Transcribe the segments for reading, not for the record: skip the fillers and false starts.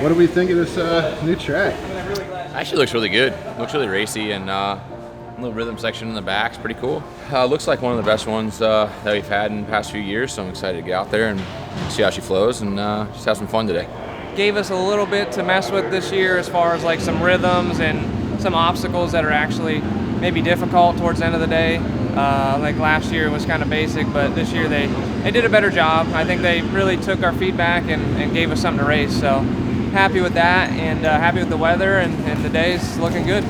What do we think of this new track? Actually looks really good. Looks really racy, and little rhythm section in the back is pretty cool. Looks like one of the best ones that we've had in the past few years, so I'm excited to get out there and see how she flows and just have some fun today. Gave us a little bit to mess with this year as far as like some rhythms and some obstacles that are actually maybe difficult towards the end of the day. Like last year it was kind of basic, but this year they did a better job. I think they really took our feedback and gave us something to race. So happy with that, and happy with the weather, and the day's looking good.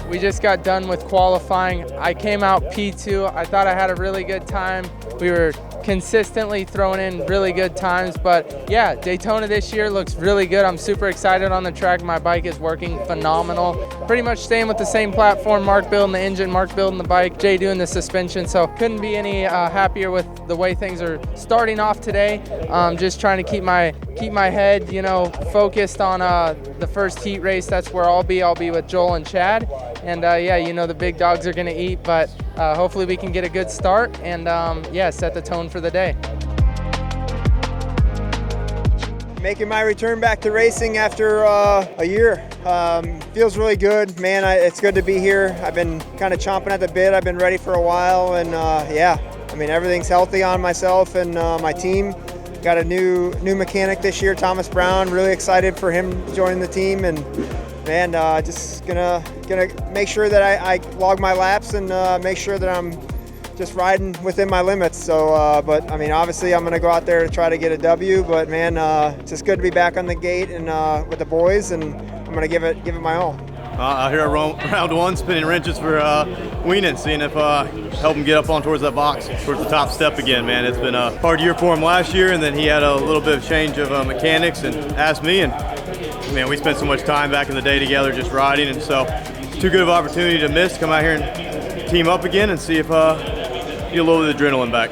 We just got done with qualifying. I came out P2. I thought I had a really good time. We were consistently throwing in really good times, but yeah, Daytona this year looks really good. I'm super excited on the track. My bike is working phenomenal. Pretty much staying with the same platform. Mark building the engine, Mark building the bike, Jay doing the suspension. So couldn't be any happier with the way things are starting off today. Just trying to keep my head, focused on the first heat race. That's where I'll be. I'll be with Joel and Chad. And yeah, the big dogs are going to eat, but hopefully we can get a good start and yeah, set the tone for the day. Making my return back to racing after a year. Feels really good, man. It's good to be here. I've been kind of chomping at the bit. I've been ready for a while, and yeah, everything's healthy on myself and my team. Got a new mechanic this year, Thomas Brown. Really excited for him joining the team, and man, just gonna make sure that I log my laps and make sure that I'm just riding within my limits. So, but obviously I'm gonna go out there to try to get a W. But man, it's just good to be back on the gate and with the boys, and I'm gonna give it my all. Out here at round one, spinning wrenches for Weenan, seeing if help him get up on towards that box, towards the top step again, man. It's been a hard year for him last year, and then he had a little bit of change of mechanics and asked me, and man, we spent so much time back in the day together just riding, and so it's too good of an opportunity to miss. Come out here and team up again and see if get a little bit of adrenaline back.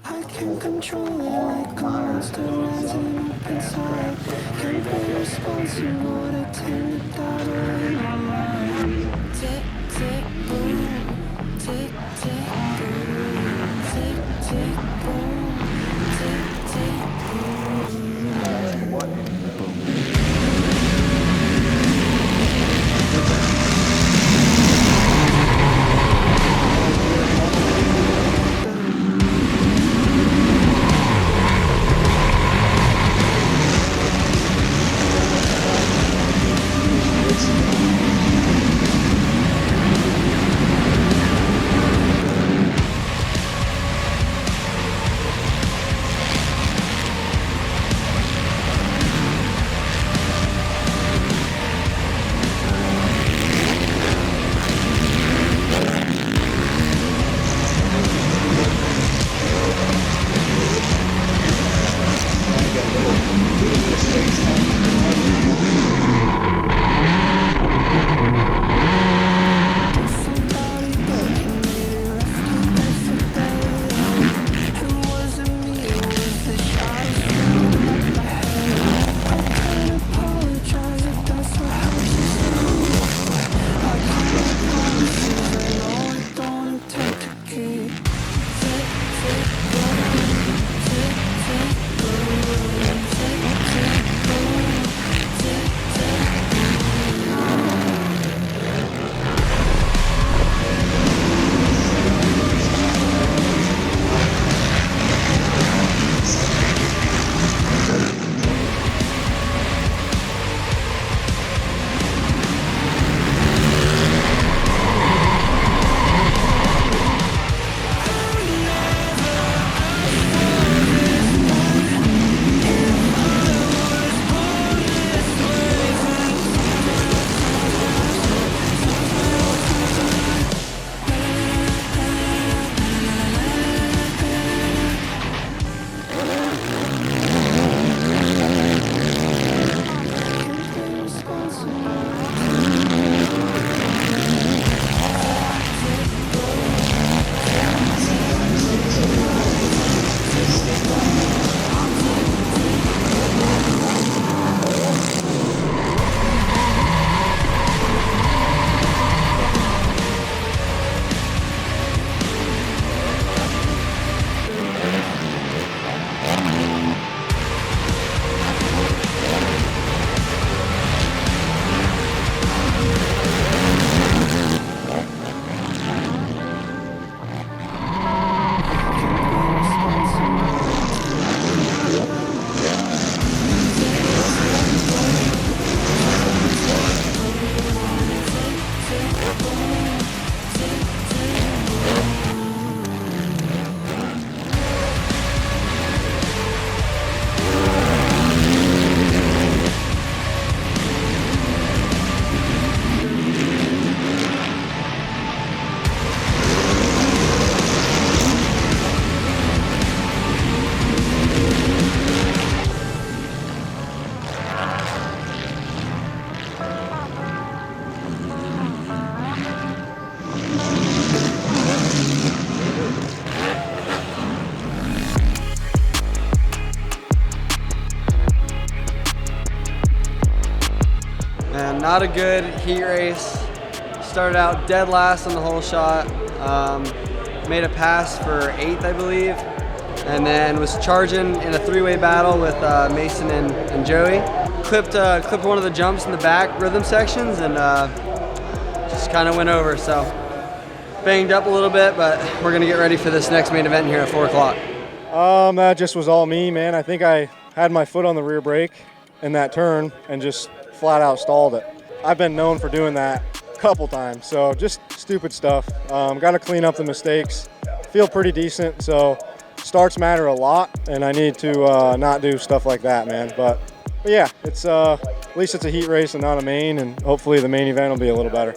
I can control it like clouds to rising up inside. Can be responsible to turn it down in my mind. Tick, tick, boom. Tick, tick, boom. Tick, tick, boom. Tick, tick, boom. And not a good heat race. Started out dead last on the whole shot. Made a pass for 8th, I believe. And then was charging in a three-way battle with Mason and Joey. Clipped one of the jumps in the back rhythm sections and just kind of went over. So banged up a little bit, but we're gonna get ready for this next main event here at 4 o'clock. That just was all me, man. I think I had my foot on the rear brake in that turn and just flat out stalled it. I've been known for doing that a couple times, so just stupid stuff. Got to clean up the mistakes. Feel pretty decent, so starts matter a lot, and I need to not do stuff like that, man. But yeah, it's at least it's a heat race and not a main, and hopefully the main event will be a little better.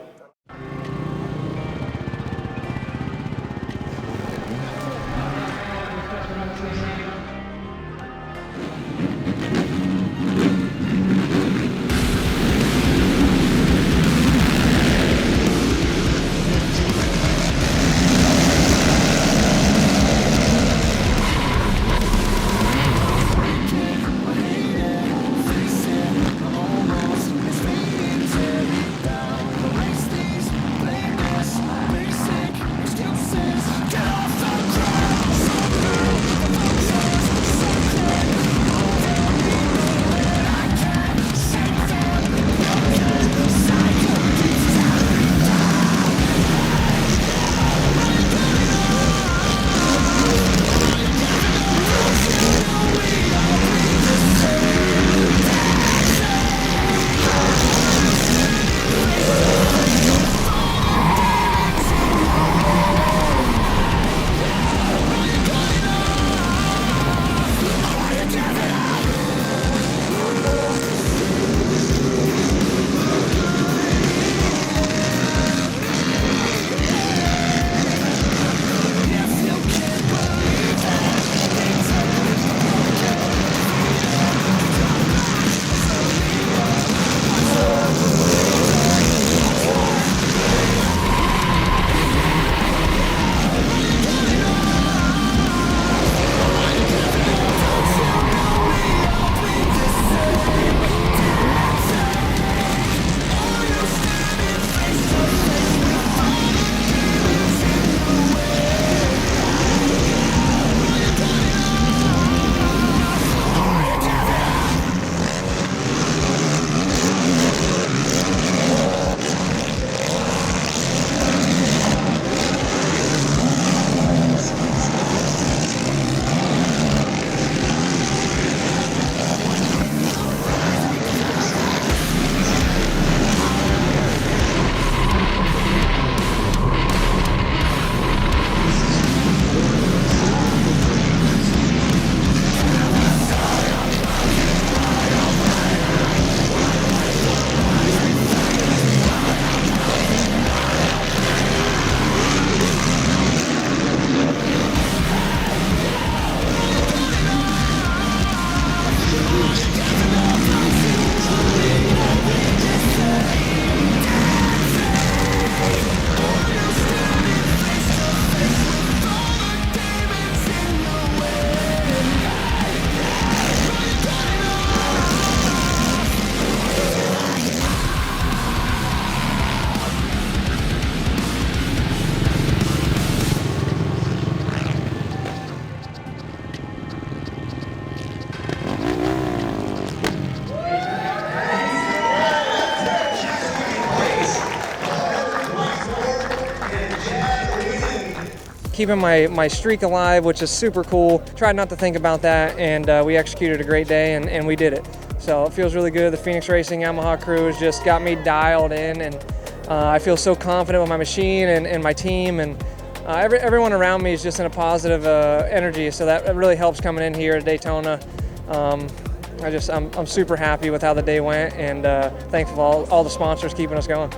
keeping my streak alive, which is super cool. Tried not to think about that, and we executed a great day, and we did it. So it feels really good. The Phoenix Racing Yamaha crew has just got me dialed in, and I feel so confident with my machine and my team, and everyone around me is just in a positive energy, so that really helps coming in here at Daytona. I'm super happy with how the day went, and thankful for all the sponsors keeping us going.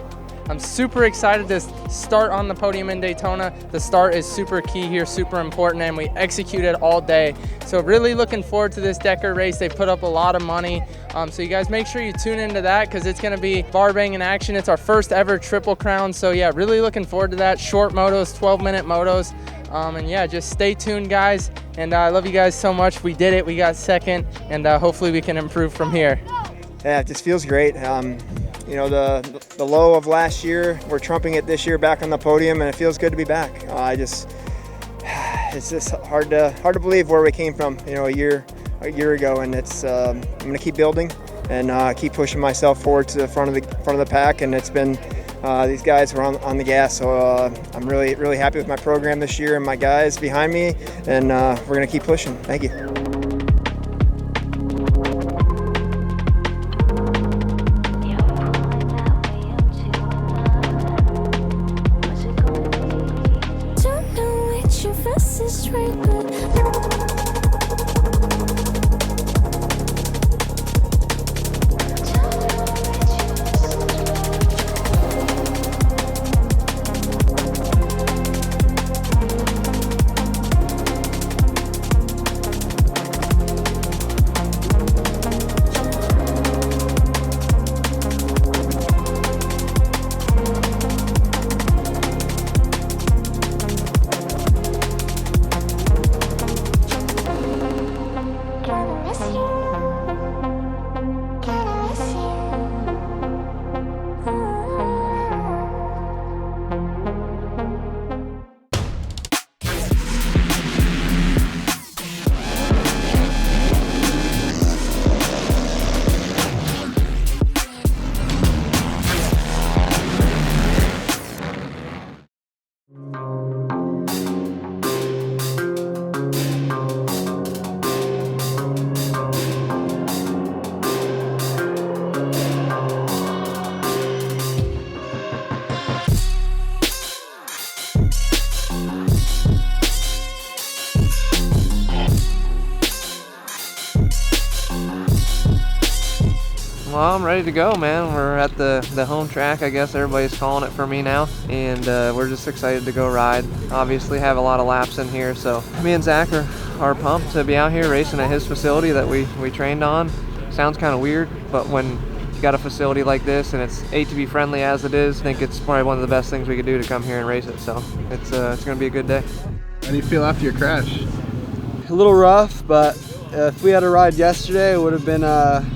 I'm super excited to start on the podium in Daytona. The start is super key here, super important, and we executed all day. So really looking forward to this Decker race. They put up a lot of money. So you guys make sure you tune into that because it's gonna be bar bang in action. It's our first ever Triple Crown. So yeah, really looking forward to that. Short motos, 12-minute motos. And yeah, just stay tuned, guys. And I love you guys so much. We did it, we got second, and hopefully we can improve from here. Yeah, it just feels great. You know, the low of last year, we're trumping it this year back on the podium, and it feels good to be back. It's just hard to believe where we came from, you know, a year ago, and it's I'm gonna keep building and keep pushing myself forward to the front of the pack, and it's been these guys were on the gas, so I'm really happy with my program this year and my guys behind me, and we're gonna keep pushing. Thank you. Well, I'm ready to go, man. We're at the home track, I guess everybody's calling it for me now, and we're just excited to go ride. Obviously have a lot of laps in here, so me and Zach are pumped to be out here racing at his facility that we trained on. Sounds kind of weird, but when you got a facility like this and it's ATV friendly as it is, I think it's probably one of the best things we could do to come here and race it. So it's gonna be a good day. How do you feel after your crash? A little rough, but if we had a ride yesterday, it would have been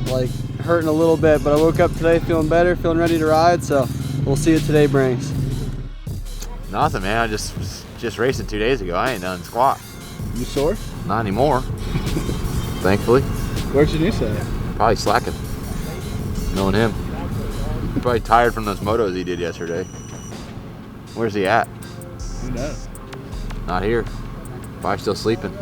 like hurting a little bit, but I woke up today feeling better, feeling ready to ride, so we'll see what today brings. Nothing, man. I was just racing 2 days ago. I ain't done squat. You sore? Not anymore. Thankfully. Where's your new set? Probably slacking. Knowing him. Probably tired from those motos he did yesterday. Where's he at? Who knows? Not here. Probably still sleeping.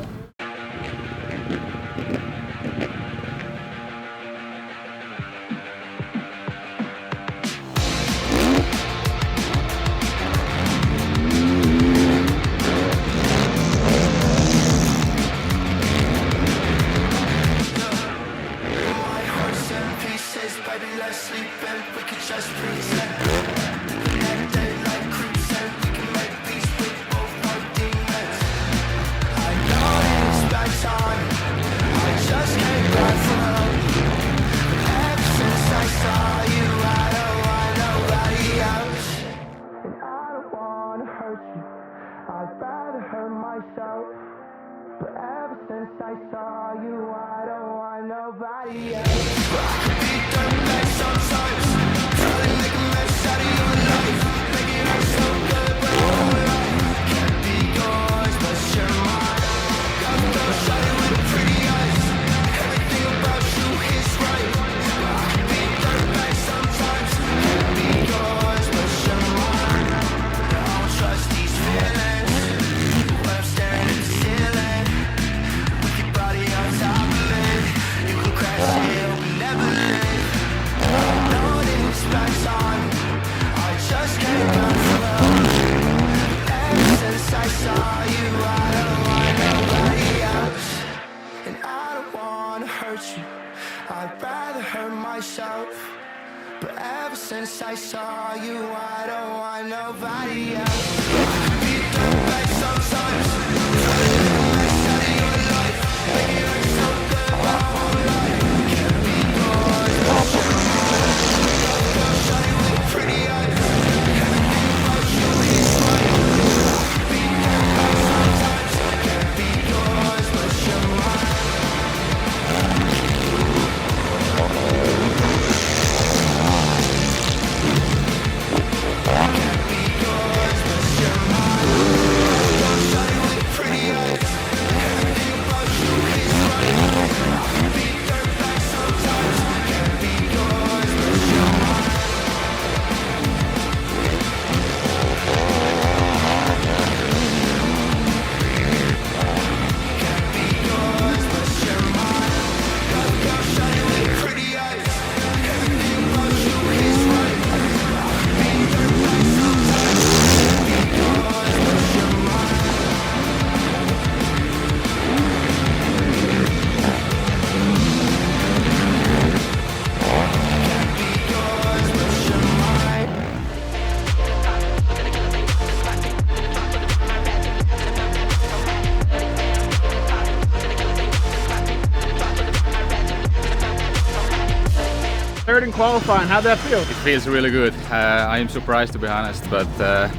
Third in qualifying, how'd that feel? It feels really good. I am surprised, to be honest, but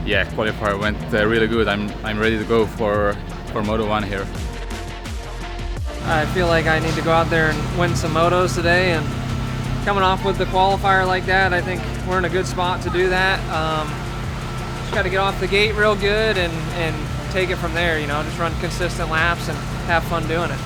yeah, qualifier went really good. I'm ready to go for Moto 1 here. I feel like I need to go out there and win some motos today, and coming off with the qualifier like that, I think we're in a good spot to do that. Just got to get off the gate real good and take it from there, you know, just run consistent laps and have fun doing it.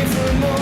For more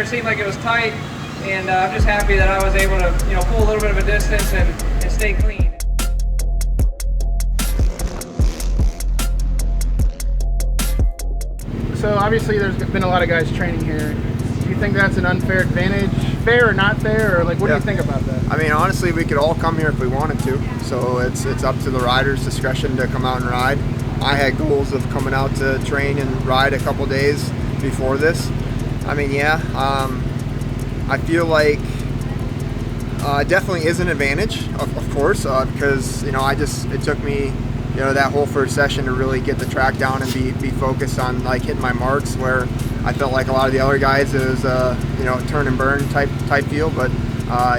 seemed like it was tight, and I'm just happy that I was able to, pull a little bit of a distance and stay clean. So obviously there's been a lot of guys training here. Do you think that's an unfair advantage? Fair or not fair? Or like, what do you think about that? I mean, honestly, we could all come here if we wanted to. So it's up to the rider's discretion to come out and ride. I had goals of coming out to train and ride a couple days before this. I mean, yeah, I feel like it definitely is an advantage, of course, because, it took me, that whole first session to really get the track down and be focused on like hitting my marks, where I felt like a lot of the other guys it was turn and burn type feel. But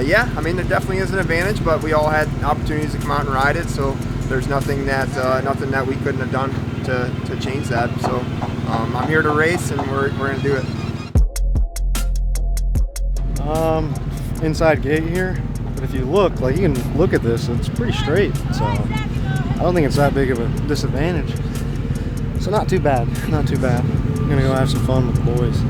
yeah, I mean, there definitely is an advantage, but we all had opportunities to come out and ride it, so there's nothing that we couldn't have done to change that. So I'm here to race, and we're gonna do it. Inside gate here, but if you look, like, you can look at this, it's pretty straight, so I don't think it's that big of a disadvantage. So not too bad, not too bad. I'm gonna go have some fun with the boys.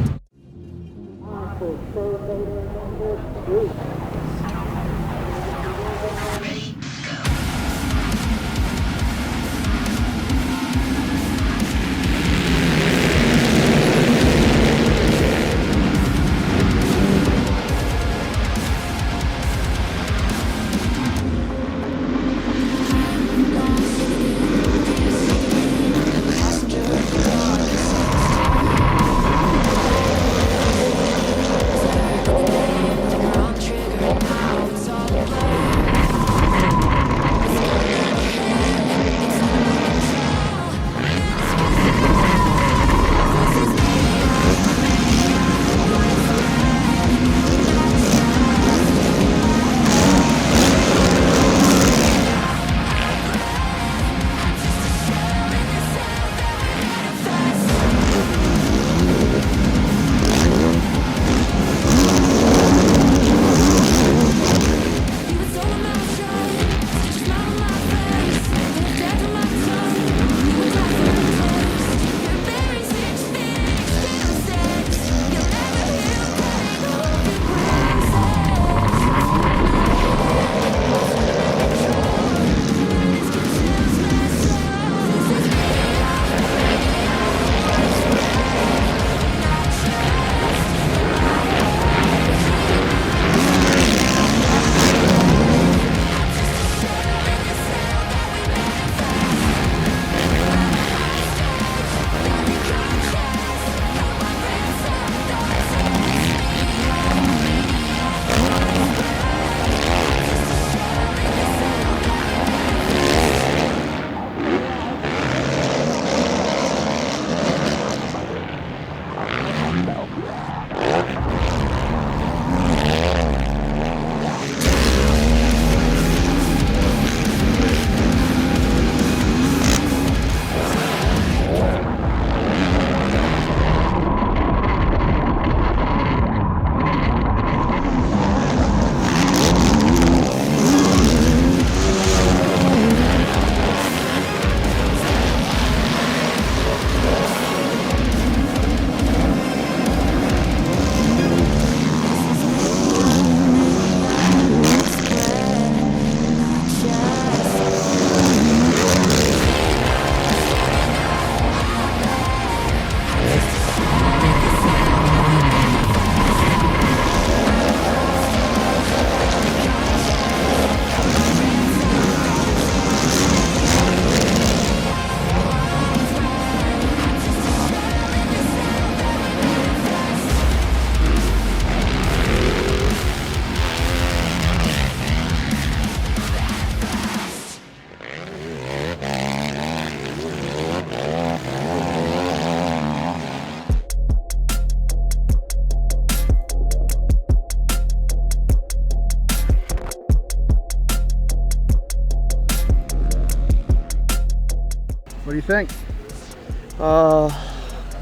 What do you think?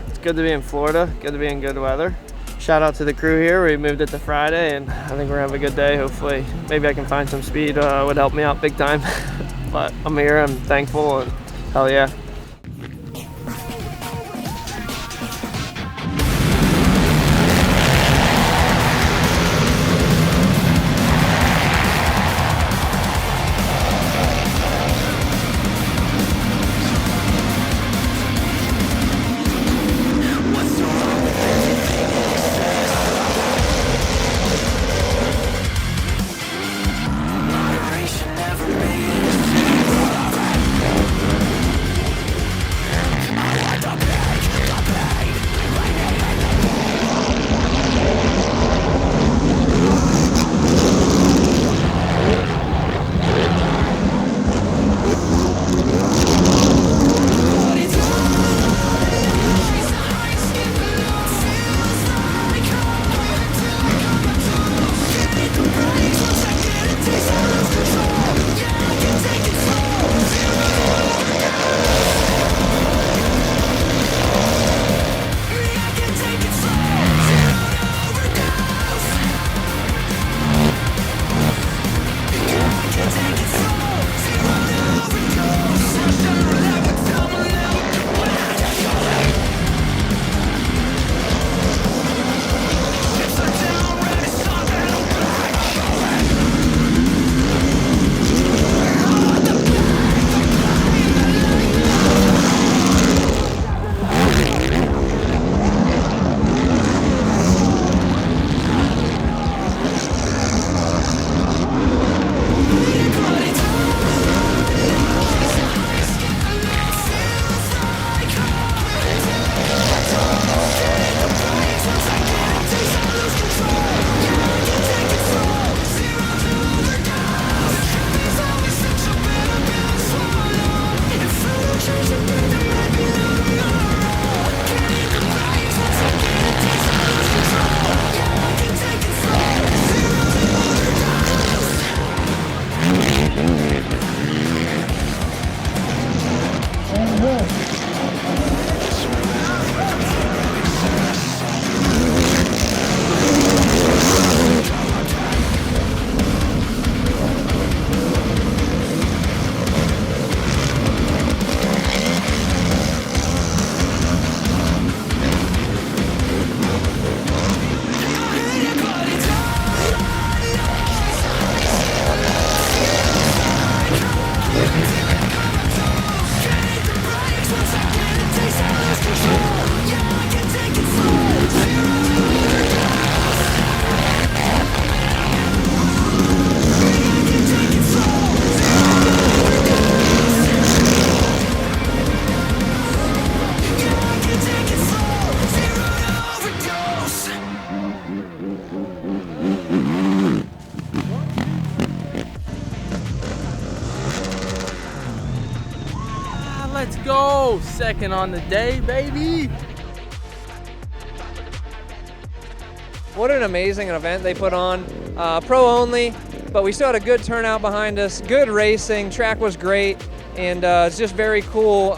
It's good to be in Florida, good to be in good weather. Shout out to the crew here. We moved it to Friday, and I think we're gonna have a good day. Hopefully, maybe I can find some speed, would help me out big time. But I'm here, I'm thankful, and hell yeah. Let's go. Second on the day, baby. What an amazing event they put on. Pro only, but we still had a good turnout behind us. Good racing, track was great, and it's just very cool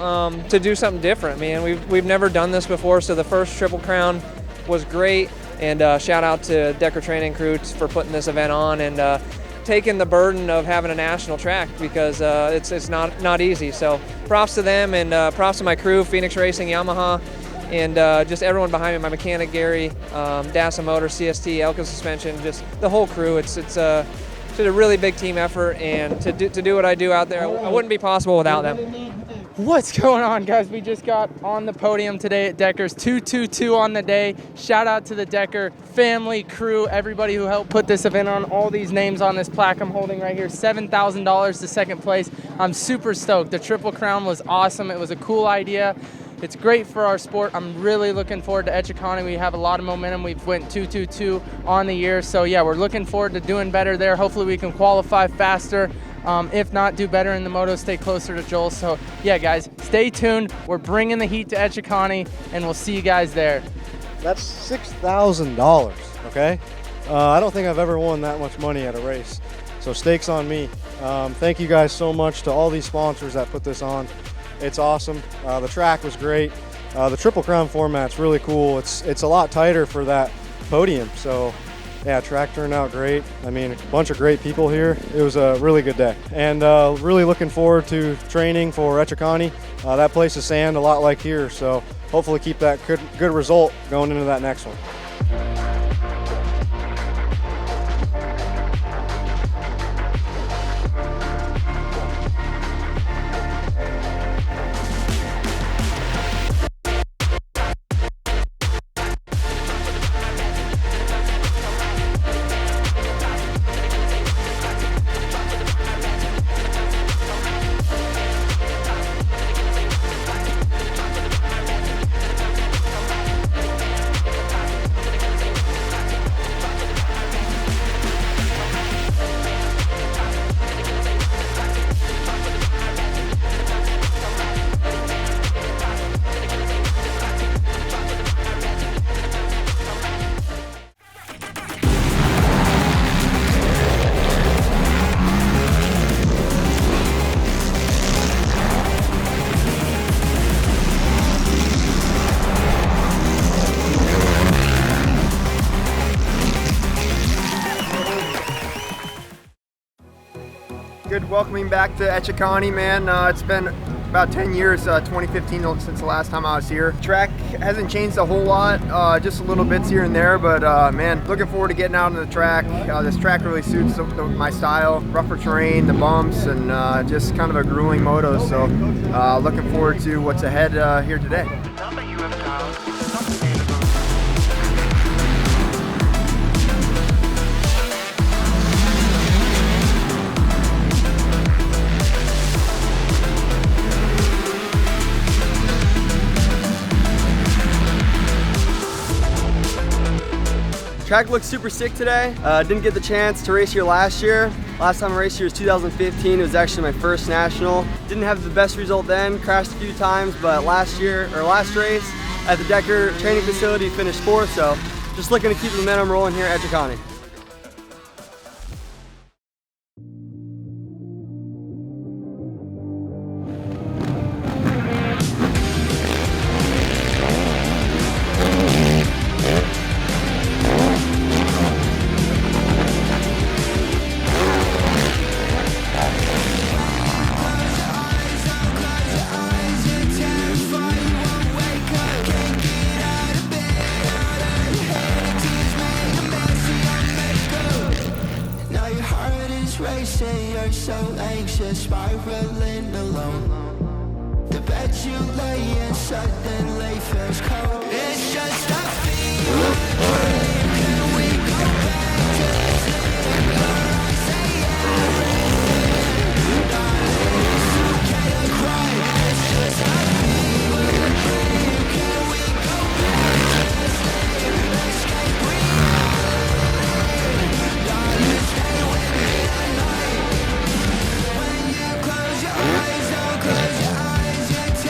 to do something different, man. We've never done this before, so the first Triple Crown was great, and shout out to Decker Training Crew for putting this event on and taking the burden of having a national track, because it's not easy. So props to them, and props to my crew, Phoenix Racing, Yamaha, and just everyone behind me, my mechanic Gary, Dasa Motor, CST, Elka Suspension, just the whole crew. It's a really big team effort, and to do what I do out there, it wouldn't be possible without them. What's going on, guys? We just got on the podium today at Decker's, 222 on the day. Shout out to the Decker family, crew, everybody who helped put this event on. All these names on this plaque I'm holding right here. $7,000 to second place. I'm super stoked. The Triple Crown was awesome. It was a cool idea. It's great for our sport. I'm really looking forward to Etchicounty. We have a lot of momentum. We've went 222 on the year. So yeah, we're looking forward to doing better there. Hopefully we can qualify faster. If not, do better in the moto, stay closer to Joel. So yeah, guys, stay tuned. We're bringing the heat to Etchicounty, and we'll see you guys there. That's $6,000, okay? I don't think I've ever won that much money at a race. So stakes on me. Thank you guys so much to all these sponsors that put this on. It's awesome. The track was great. The Triple Crown format's really cool. It's a lot tighter for that podium. So yeah, track turned out great. I mean, a bunch of great people here. It was a really good day. And really looking forward to training for Etchicounty. That place is sand, a lot like here. So hopefully keep that good result going into that next one. Good welcoming back to Etchicounty, man. It's been about 10 years, 2015 since the last time I was here. Track hasn't changed a whole lot, just a little bits here and there, but man, looking forward to getting out on the track. This track really suits my style, rougher terrain, the bumps, and just kind of a grueling moto, so looking forward to what's ahead here today. Track looks super sick today. Didn't get the chance to race here last year. Last time I raced here was 2015. It was actually my first national. Didn't have the best result then, crashed a few times, but last race at the Decker training facility finished 4th, so just looking to keep the momentum rolling here at Etchicounty. Racing, you're so anxious, spiraling alone. The bed you lay in suddenly feels cold. It's just a feeling. Can we go back to sleep? I say yeah. Darling, it's okay to cry. It's just a feeling. Can we go back to sleep? Escape reality. Darling, stay with me. When you close your eyes, don't close your eyes.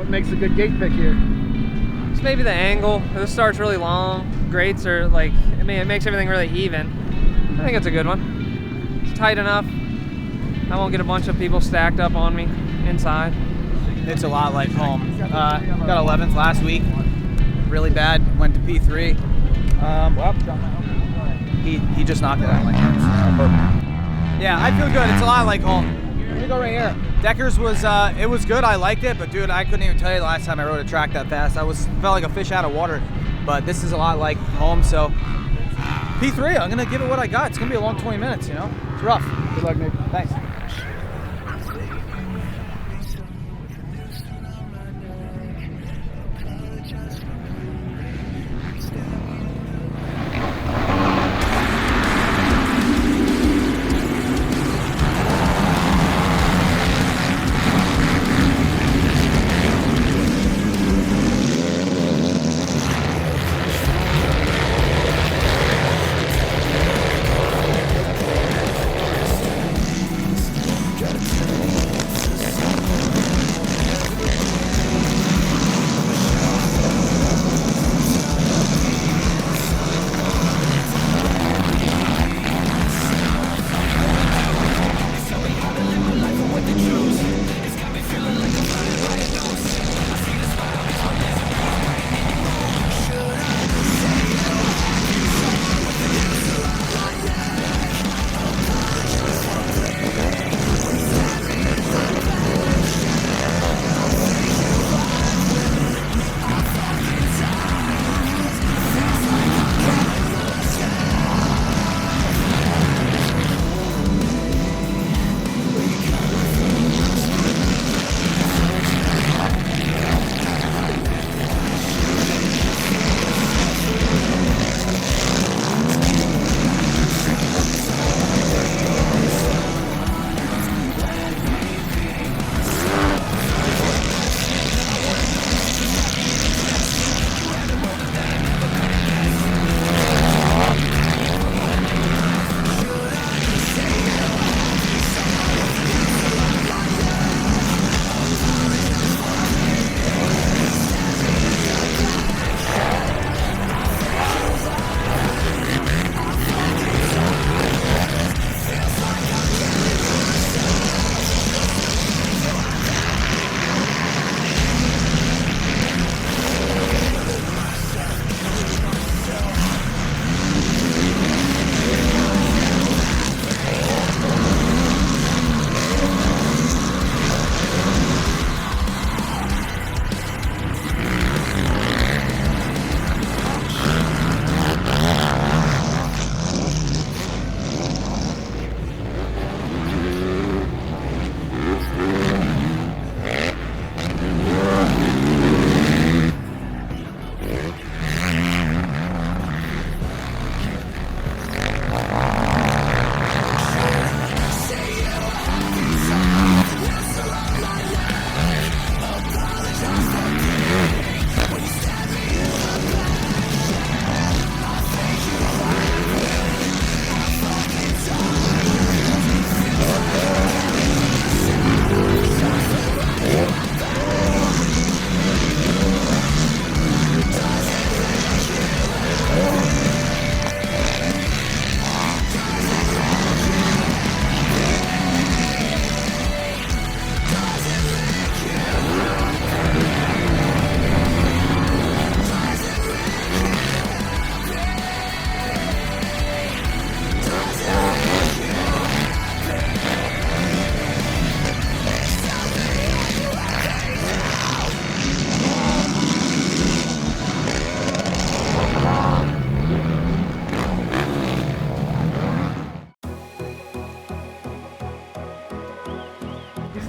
What makes a good gate pick here? It's maybe the angle. This start's really long. Grates are like, I mean, it makes everything really even. I think it's a good one. It's tight enough. I won't get a bunch of people stacked up on me inside. It's a lot like home. Got 11th last week. Really bad. Went to P3. Well, he just knocked it out of my hands. Yeah, I feel good. It's a lot like home. Let me go right here. Deckers was it was good. I liked it, but dude, I couldn't even tell you the last time I rode a track that fast. Felt like a fish out of water. But this is a lot like home. So P3, I'm gonna give it what I got. It's gonna be a long 20 minutes. You know, it's rough. Good luck, Nick. Thanks.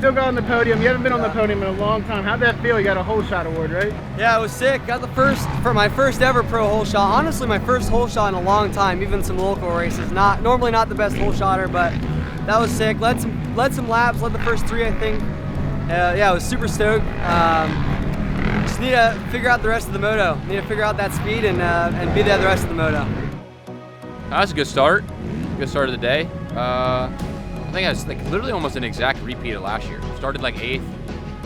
still got on the podium. You haven't been on the podium in a long time. How'd that feel? You got a hole shot award, right? Yeah, it was sick. Got the first, for my first ever pro hole shot. Honestly, my first hole shot in a long time, even some local races. Normally not the best hole shotter, but that was sick. Led some laps, led the first 3, I think. Yeah, I was super stoked. Just need to figure out the rest of the moto. Need to figure out that speed and be there the rest of the moto. That was a good start. Good start of the day. I think I was like literally almost an exact repeat of last year. Started like 8th,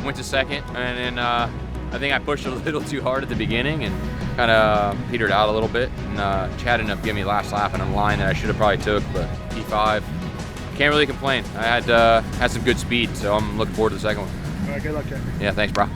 went to second, and then I think I pushed a little too hard at the beginning and kind of petered out a little bit. And Chad ended up giving me the last lap in a line that I should have probably took, but P5. Can't really complain. I had some good speed, so I'm looking forward to the second one. All right, good luck, Chad. Yeah, thanks, bro.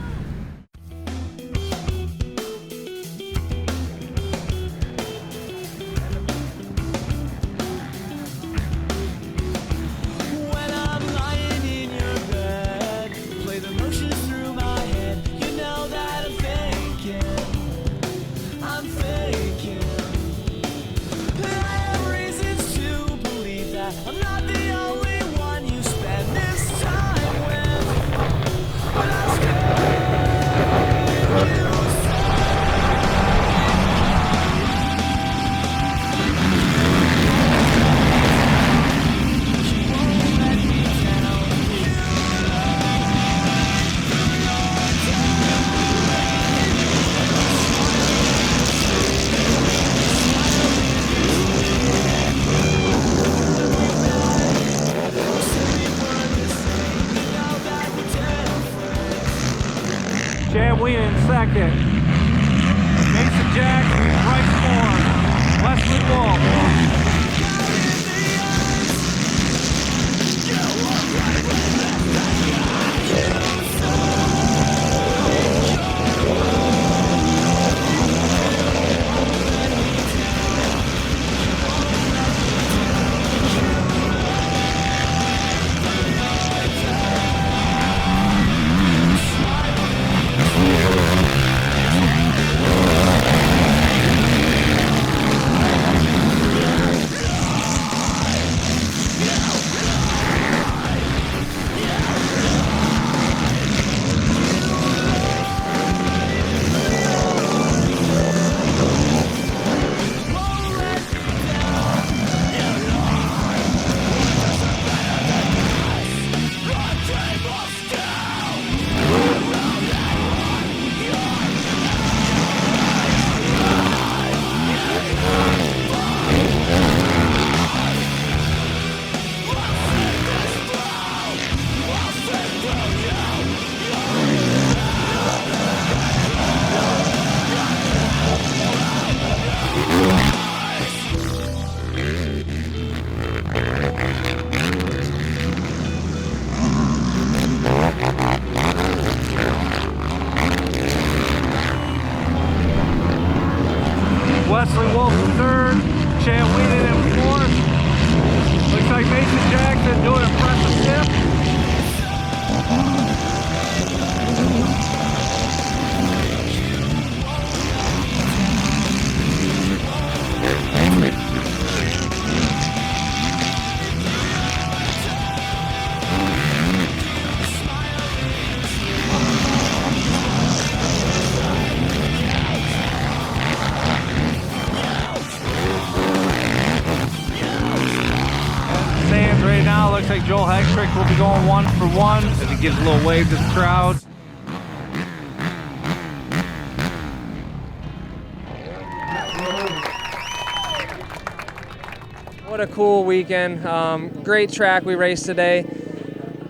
Chad Weenan second. Mason Jack, right 4. Wesley Wolf. Wesley Wolf in third, Chad Weenan in fourth. Looks like Mason Jackson doing an impressive tip. Right now, looks like Joel Hagstrick will be going 1 for 1 as he gives a little wave to the crowd. What a cool weekend. Great track we raced today.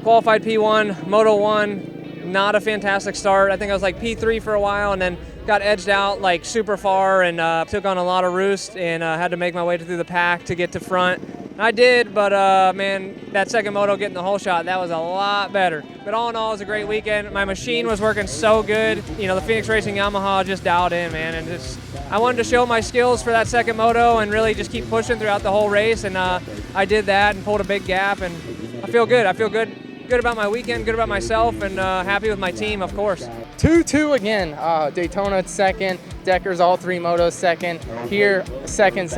Qualified P1, Moto 1, not a fantastic start. I think I was like P3 for a while and then got edged out like super far and took on a lot of roost and had to make my way through the pack to get to front. I did, but man, that second moto getting the whole shot, that was a lot better. But all in all, it was a great weekend. My machine was working so good. You know, the Phoenix Racing Yamaha just dialed in, man. And just, I wanted to show my skills for that second moto and really just keep pushing throughout the whole race. And I did that and pulled a big gap. And I feel good. I feel good about my weekend, good about myself, and happy with my team, of course. 2-2 again. Daytona second, Deckers all 3 motos second, here second.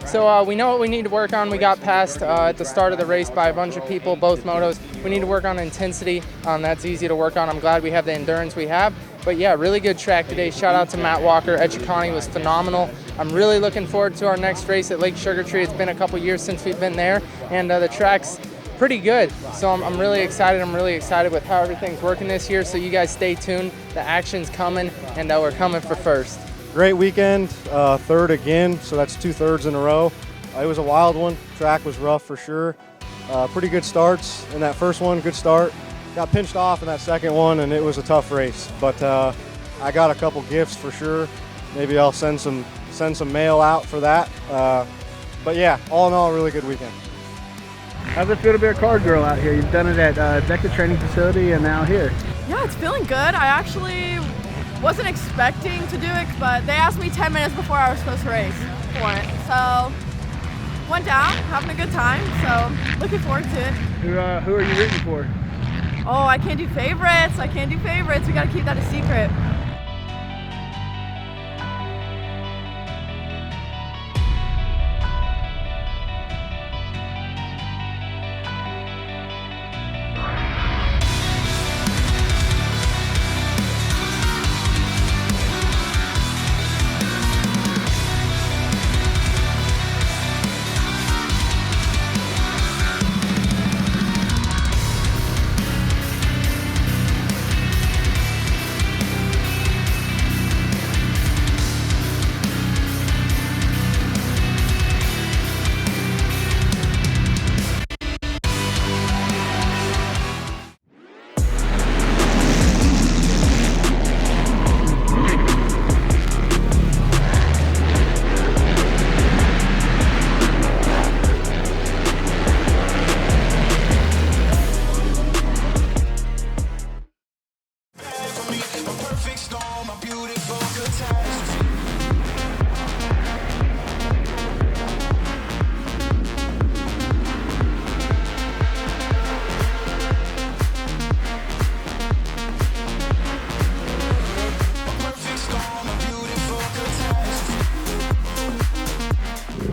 So we know what we need to work on. We got passed at the start of the race by a bunch of people, both motos. We need to work on intensity. That's easy to work on. I'm glad we have the endurance we have. But yeah, really good track today. Shout out to Matt Walker. Etchicani was phenomenal. I'm really looking forward to our next race at Lake Sugar Tree. It's been a couple years since we've been there, and the track's pretty good. So I'm really excited. I'm really excited with how everything's working this year. So you guys stay tuned. The action's coming, and we're coming for first. Great weekend, third again, so that's 2 thirds in a row. It was a wild one. Track was rough for sure. Pretty good starts in that first one, good start. got pinched off in that second one, and it was a tough race. But I got a couple gifts for sure. Maybe I'll send some mail out for that. But yeah, all in all, a really good weekend. How's it feel to be a card girl out here? You've done it at Deca Training Facility and now here. Yeah, it's feeling good. I actually wasn't expecting to do it, but they asked me 10 minutes before I was supposed to race for it. So went down, having a good time, so looking forward to it. Who are you rooting for? Oh, I can't do favorites. We gotta keep that a secret.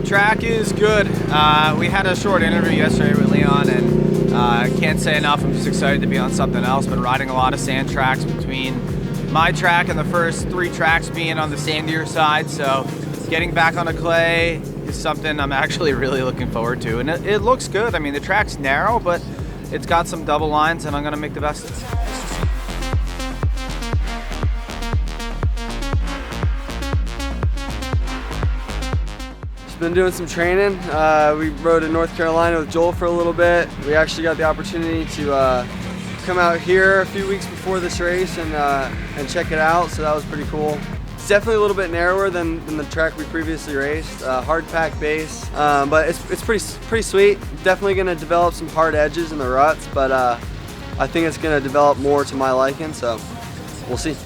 Track is good. We had a short interview yesterday with Leon, and I can't say enough. I'm just excited to be on something else. Been riding a lot of sand tracks between my track and the first 3 tracks being on the sandier side, so getting back on the clay is something I'm actually really looking forward to. And it looks good. I mean, the track's narrow, but it's got some double lines, and I'm going to make the best of it. Been doing some training. We rode in North Carolina with Joel for a little bit. We actually got the opportunity to come out here a few weeks before this race and check it out, so that was pretty cool. It's definitely a little bit narrower than the track we previously raced. Hard pack base, but it's pretty sweet. Definitely going to develop some hard edges in the ruts, but I think it's going to develop more to my liking, so we'll see.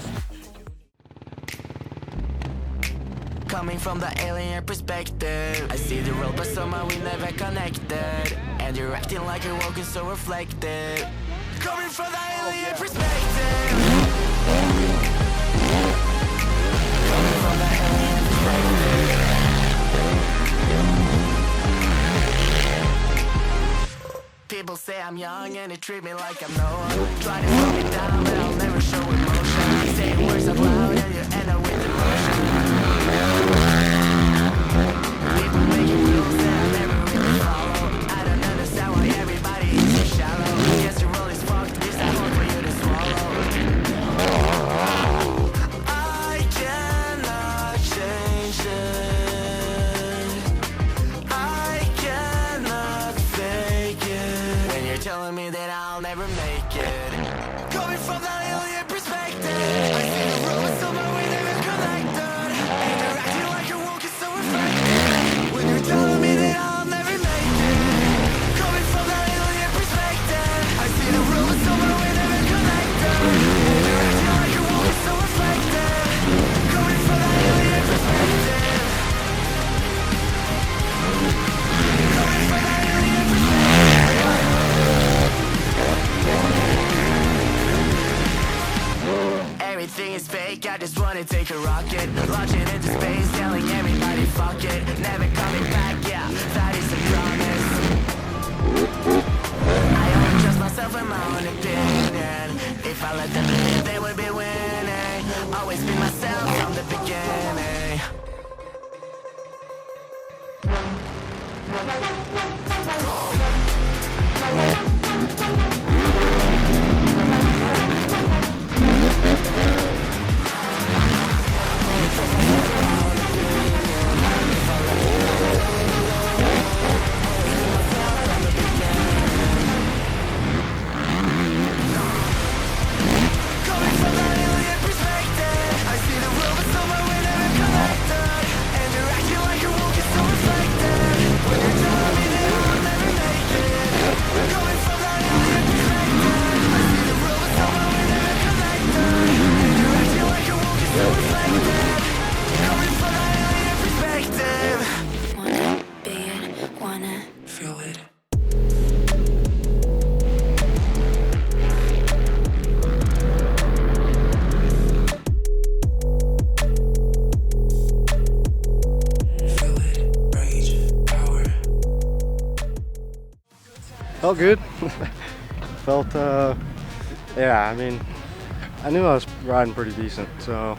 Coming from the alien perspective, I see the world but somehow we never connected. And you're acting like you're walking so reflective. Coming from the alien perspective. Coming from the alien perspective. People say I'm young and they treat me like I'm no one. Try to slow me down but I'll never show emotion. Say words out loud and you end up with emotion. People making rules that I'll never really follow. I don't understand why everybody is so shallow. Guess your role is fucked, is that hard for you to swallow? I cannot change it. I cannot fake it. When you're telling me that I'll never make it. Coming from that alien perspective, I see the rules somehow we never connected. And you're acting like you're walking so reflective. When you're telling me that I'll never make it. Coming from that alien perspective, I see the rules somehow we never connected. And you're acting like you're walking so reflective. Coming from that alien perspective. Coming from that alien perspective. Everything is fake, I just wanna take a rocket. Launch it into space, telling everybody fuck it. Never coming back, yeah, that is a promise. I only trust myself and my own opinion. If I let them live, they would be winning. Always be myself from the beginning. Felt good. Felt, yeah, I mean, I knew I was riding pretty decent, so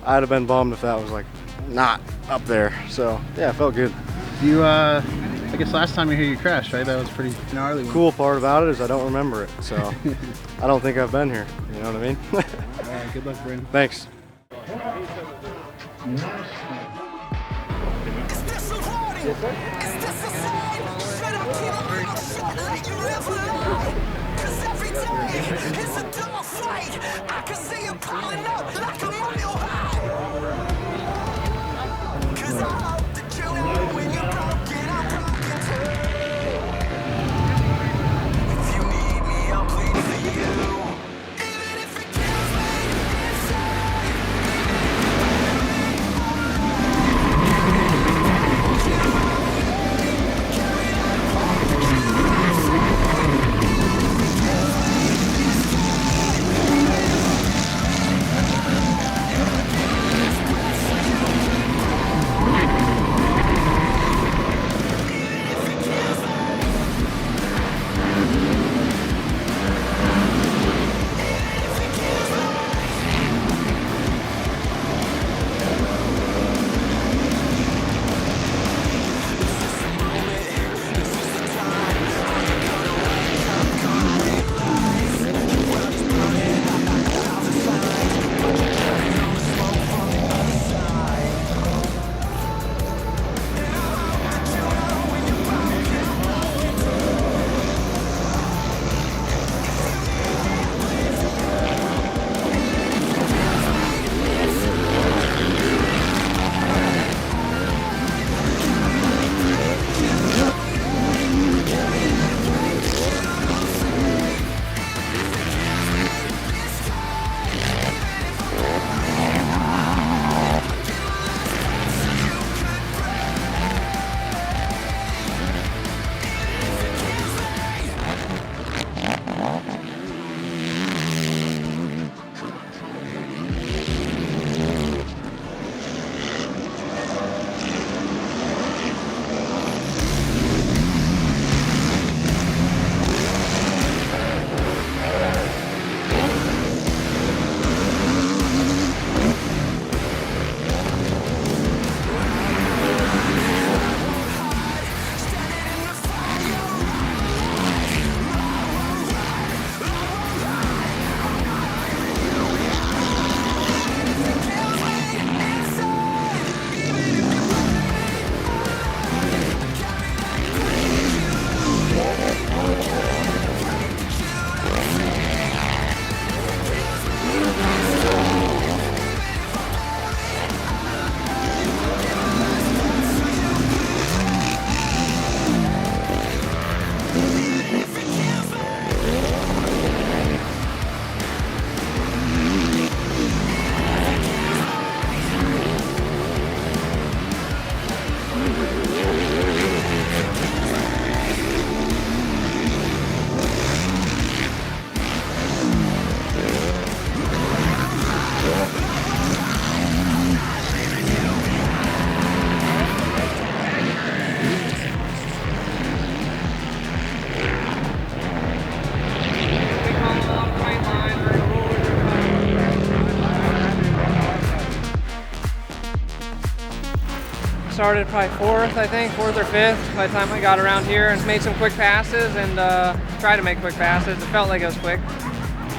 I'd have been bummed if that was like not up there. So yeah, it felt good. You, I guess last time you were here you crashed, right? That was pretty gnarly. Cool part about it is I don't remember it, so I don't think I've been here. You know what I mean? All right, good luck, Brandon. Thanks. Started probably fourth or fifth by the time I got around here, and made some quick passes and tried to make quick passes. It felt like it was quick.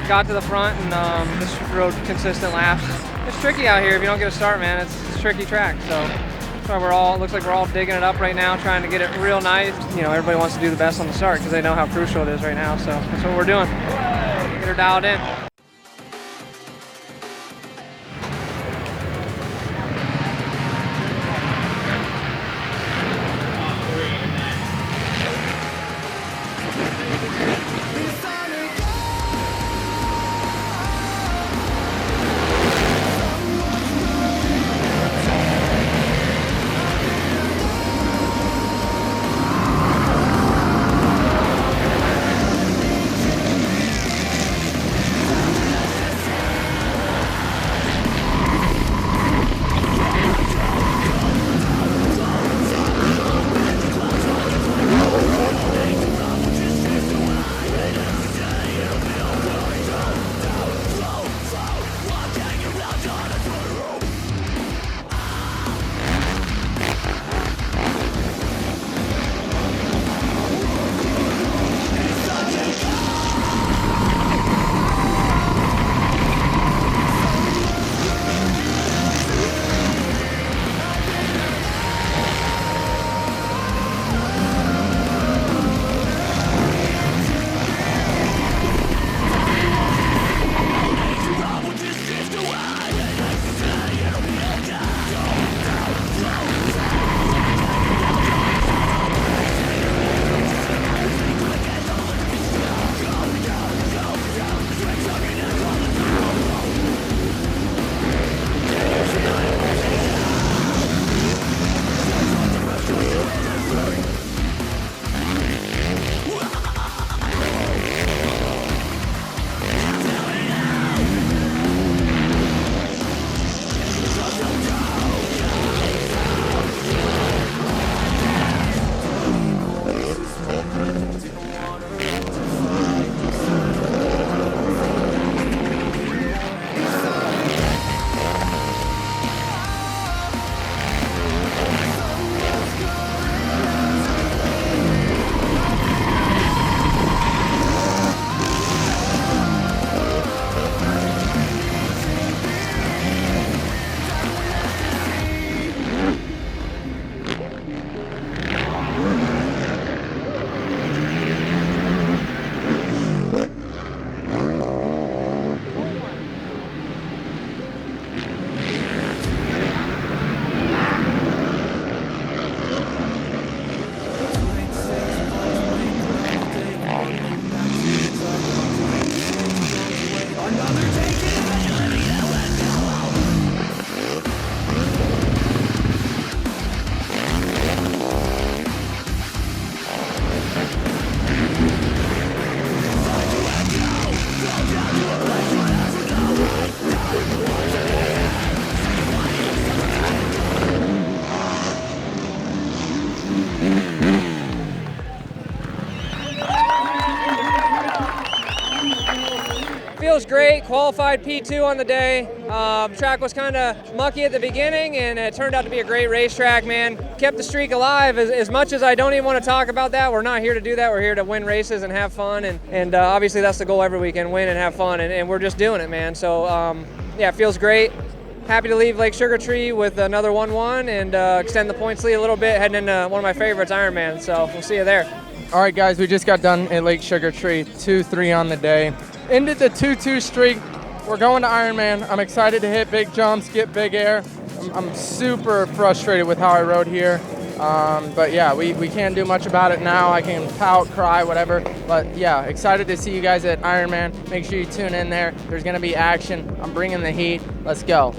Got to the front and just rode consistent laps. It's tricky out here if you don't get a start, man. It's a tricky track, so that's why looks like we're all digging it up right now, trying to get it real nice. You know, everybody wants to do the best on the start because they know how crucial it is right now, so that's what we're doing. Get her dialed in. qualified P2 on the day. Track was kind of mucky at the beginning, and it turned out to be a great racetrack, man. Kept the streak alive. As much as I don't even want to talk about that, we're not here to do that. We're here to win races and have fun, and obviously that's the goal every weekend, win and have fun, and we're just doing it, man. So yeah, it feels great. Happy to leave Lake Sugar Tree with another 1-1 and extend the points lead a little bit, heading into one of my favorites, Ironman. So we'll see you there. All right, guys, we just got done at Lake Sugar Tree, 2-3 on the day. Ended the 2-2 streak. We're going to Ironman. I'm excited to hit big jumps, get big air. I'm super frustrated with how I rode here. But yeah, we can't do much about it now. I can pout, cry, whatever. But yeah, excited to see you guys at Ironman. Make sure you tune in there. There's gonna be action. I'm bringing the heat. Let's go.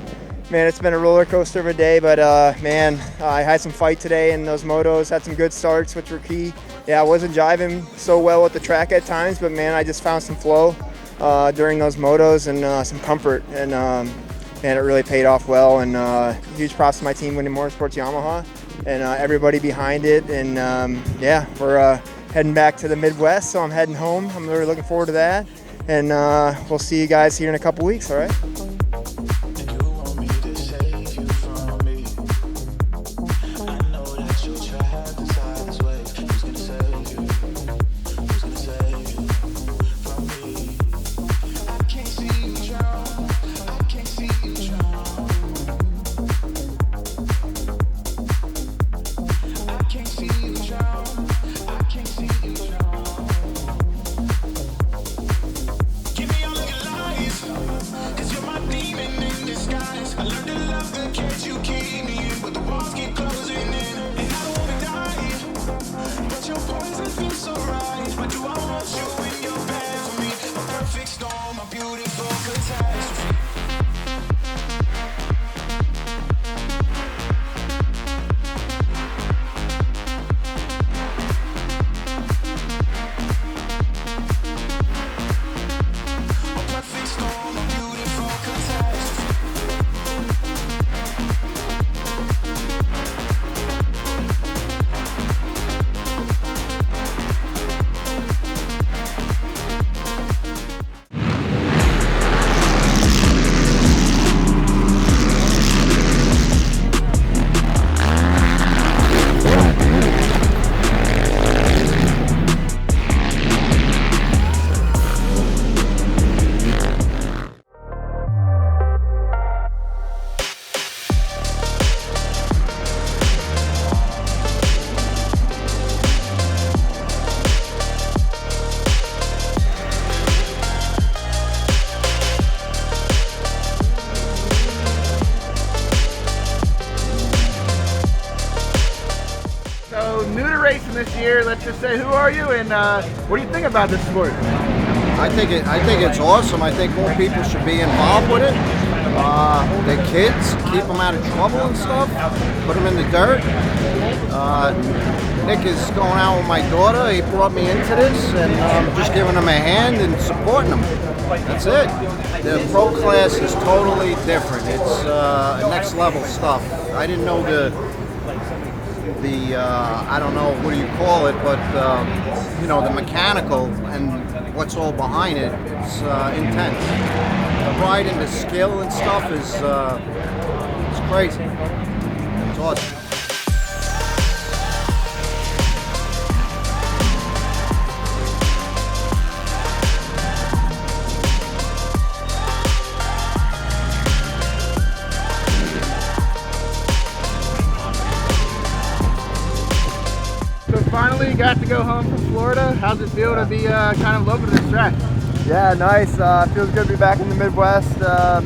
Man, it's been a roller coaster of a day, but man, I had some fight today in those motos, had some good starts, which were key. Yeah, I wasn't jiving so well with the track at times, but man, I just found some flow during those motos and some comfort, and man, it really paid off well. And huge props to my team, Winning Motorsports Yamaha, and everybody behind it. And yeah, we're heading back to the Midwest, so I'm heading home. I'm really looking forward to that, and we'll see you guys here in a couple weeks. All right. This year, let's just say, who are you, and what do you think about this sport? I think it's awesome. I think more people should be involved with it. The kids, keep them out of trouble and stuff. Put them in the dirt. Nick is going out with my daughter. He brought me into this, and I'm just giving him a hand and supporting him. That's it. The pro class is totally different. It's next level stuff. I didn't know the I don't know, what do you call it, but you know, the mechanical and what's all behind it, it's intense. The pride and the skill and stuff is it's crazy. It's awesome. Finally got to go home from Florida. How's it feel to be kind of local to this track? Yeah, nice. Feels good to be back in the Midwest.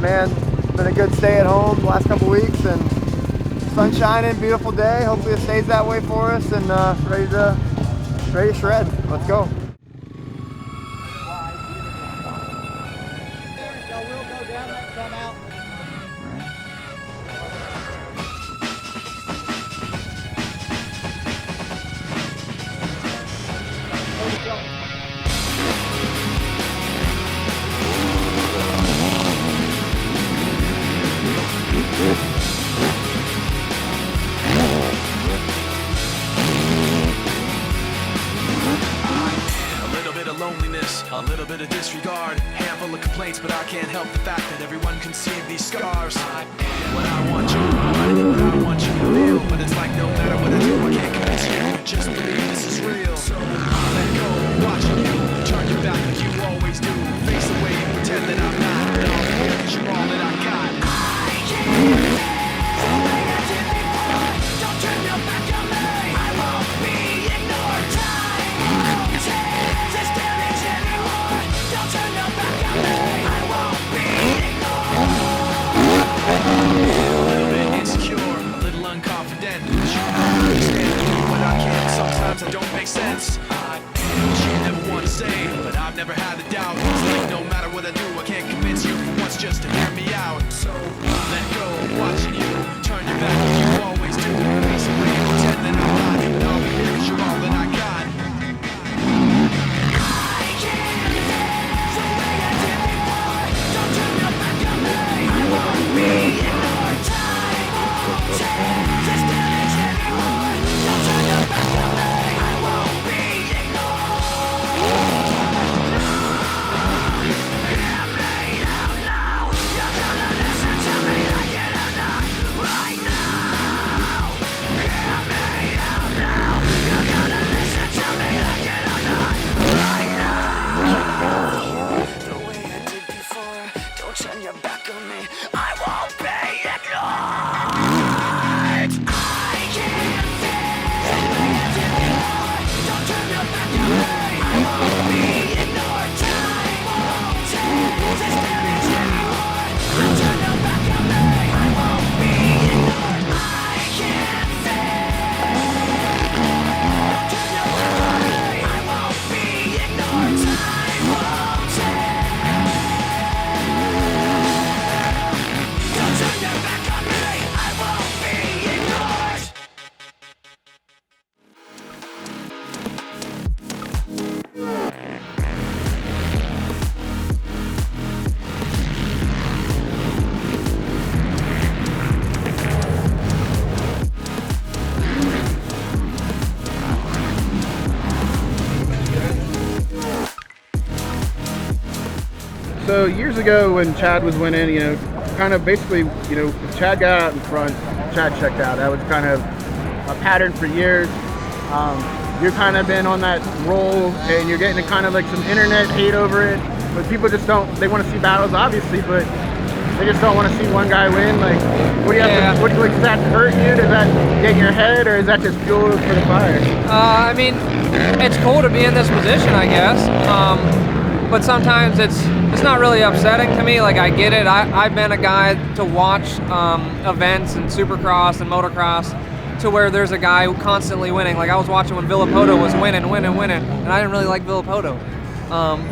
Man, been a good stay at home the last couple weeks, and sun shining, beautiful day. Hopefully it stays that way for us, and ready to shred. Let's go. A little bit of disregard, handful of complaints. complaints, but I can't help the fact that everyone can see these scars. I am what I want you to know, what I want you to feel, but it's like no matter what I do, I can't convince you to just believe this is real. So let go, watching you turn your back like you always do, face away and pretend that I'm not, but I'll be here 'cause you're all that I got. I can't. Don't turn your back on me. I won't be ignored. Time won't change this damage anymore. Don't turn your back on me. I won't be ignored. A little bit insecure, a little unconfident. But you don't understand me when I can. Sometimes I don't make sense. I am what you never want to say, but I've never had a doubt. It's like no matter what I do, I can't convince you for once just to hear me out. So let go, watching you turn your back like you always do. Face away, pretend that I'm not, but I'll be here 'cause you're all that I got. I can't live the way I did before. Don't turn your back on me. I won't be ignored. Time won't change this damage anymore. Don't turn your back on me. I won't be ignored. Hear me out now. You're gonna listen to me again or not right now. Hear me out now. You're gonna listen to me again or not right now. The way I did before. Don't turn your back on me. I won't be ignored. I can't feel the way I did before. Don't turn your back on me. I won't be ignored. Time won't change this damage anymore. Don't turn your back on me. I won't be ignored. I can't feel. Don't turn your back on me. I won't be ignored. Time won't change. Don't turn your back on me. I won't be ignored. So years ago when Chad was winning, you know, kind of basically, you know, if Chad got out in front, Chad checked out. That was kind of a pattern for years. You've kind of been on that roll and you're getting kind of like some internet hate over it, but people just don't, they want to see battles obviously, but they just don't want to see one guy win. Like, what do you have to, what, like, does that hurt you? Does that get in your head, or is that just fuel for the fire? I mean, it's cool to be in this position, I guess. But sometimes it's not really upsetting to me. Like, I get it. I've been a guy to watch events and supercross and motocross to where there's a guy constantly winning. Like, I was watching when Villapoto was winning, and I didn't really like Villapoto.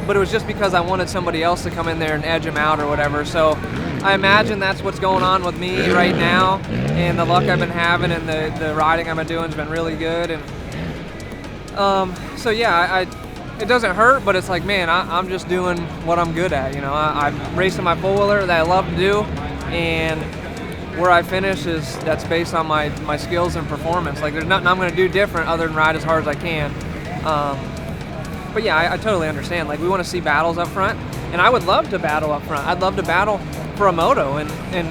But it was just because I wanted somebody else to come in there and edge him out or whatever. So I imagine that's what's going on with me right now, and the luck I've been having and the riding I've been doing has been really good. And so yeah, it doesn't hurt, but it's like, man, I'm just doing what I'm good at. You know, I'm racing my four-wheeler that I love to do, and where I finish that's based on my skills and performance. Like, there's nothing I'm going to do different other than ride as hard as I can. But yeah, I totally understand. Like, we want to see battles up front, and I would love to battle up front. I'd love to battle for a moto and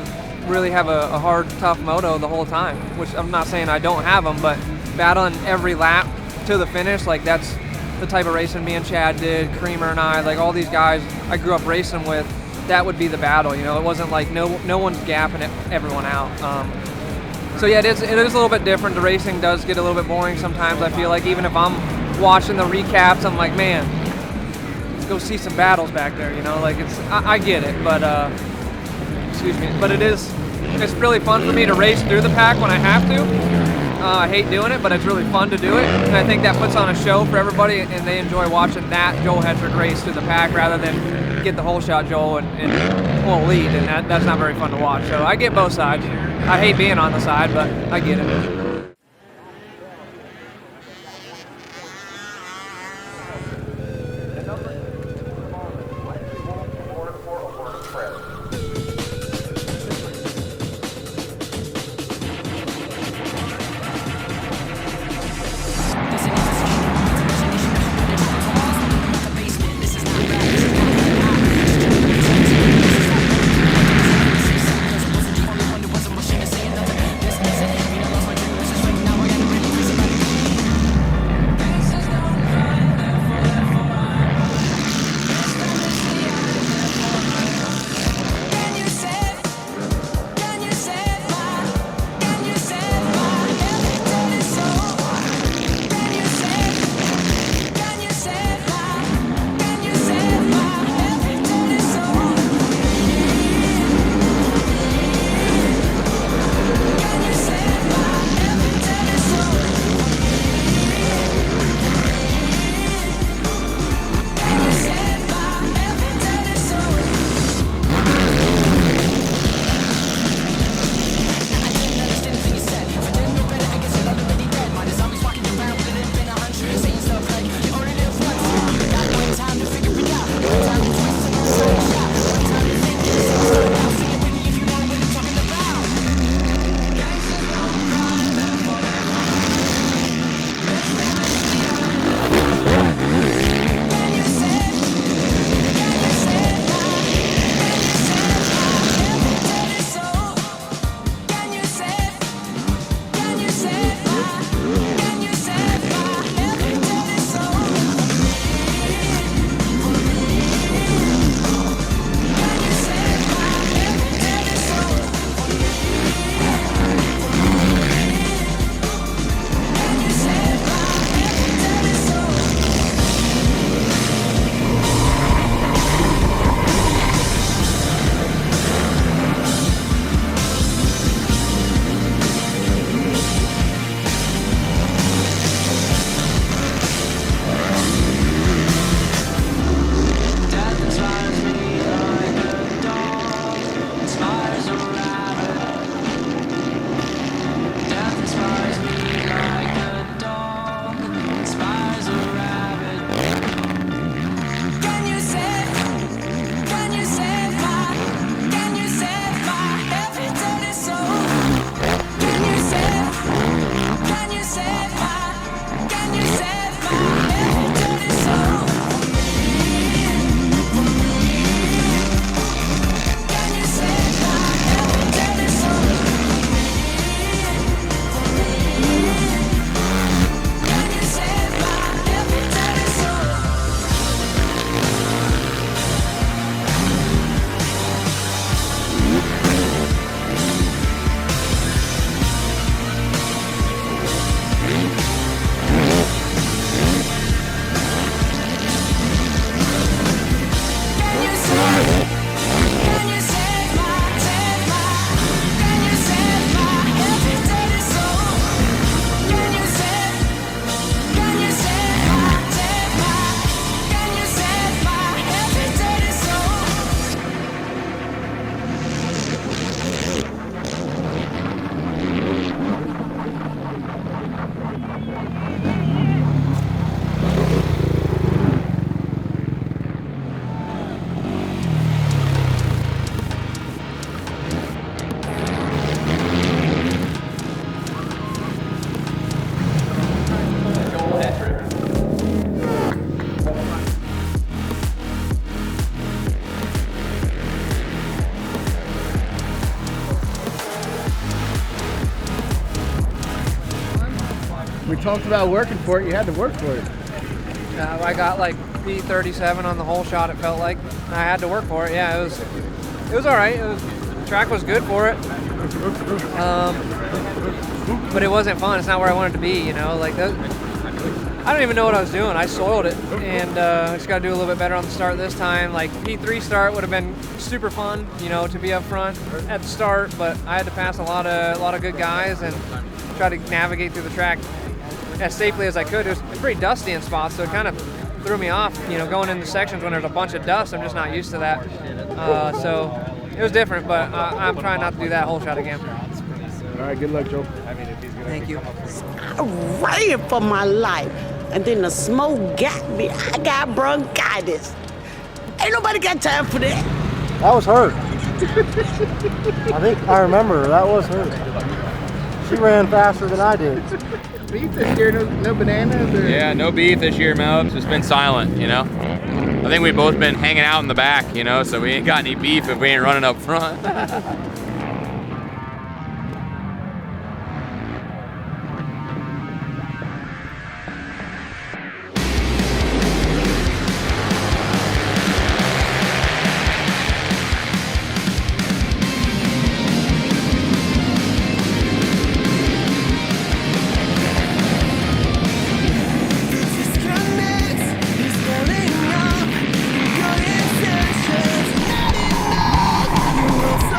really have a hard, tough moto the whole time, which I'm not saying I don't have them, but battling every lap to the finish, like, that's the type of racing me and Chad did, Creamer and I, like all these guys I grew up racing with, that would be the battle. You know, it wasn't like no one's gapping everyone out. So yeah, it is a little bit different. The racing does get a little bit boring sometimes. I feel like even if I'm watching the recaps, I'm like, man, let's go see some battles back there. You know, like I get it, but excuse me, but it's really fun for me to race through the pack when I have to. I hate doing it, but it's really fun to do it, and I think that puts on a show for everybody, and they enjoy watching that Joel Hetrick race through the pack rather than get the whole shot Joel and lead, and that's not very fun to watch. So I get both sides. I hate being on the side, but I get it. We talked about working for it. You had to work for it. I got like P37 on the whole shot. It felt like I had to work for it. Yeah, it was all right. The track was good for it, but it wasn't fun. It's not where I wanted to be. You know, like that. I don't even know what I was doing. I soiled it, and I just got to do a little bit better on the start this time. Like P3 start would have been super fun, you know, to be up front at the start, but I had to pass a lot of good guys and try to navigate through the track as safely as I could. It was pretty dusty in spots, so it kind of threw me off, you know, going into sections when there's a bunch of dust. I'm just not used to that. So it was different, but I'm trying not to do that whole shot again. All right, good luck, Joe. Thank you. I ran for my life, and then the smoke got me. I got bronchitis. Ain't nobody got time for that. That was her. I think I remember her. That was her. She ran faster than I did. Beef this year? No bananas? Or? Yeah, no beef this year, Mel. It's just been silent, you know? I think we've both been hanging out in the back, you know, so we ain't got any beef if we ain't running up front. So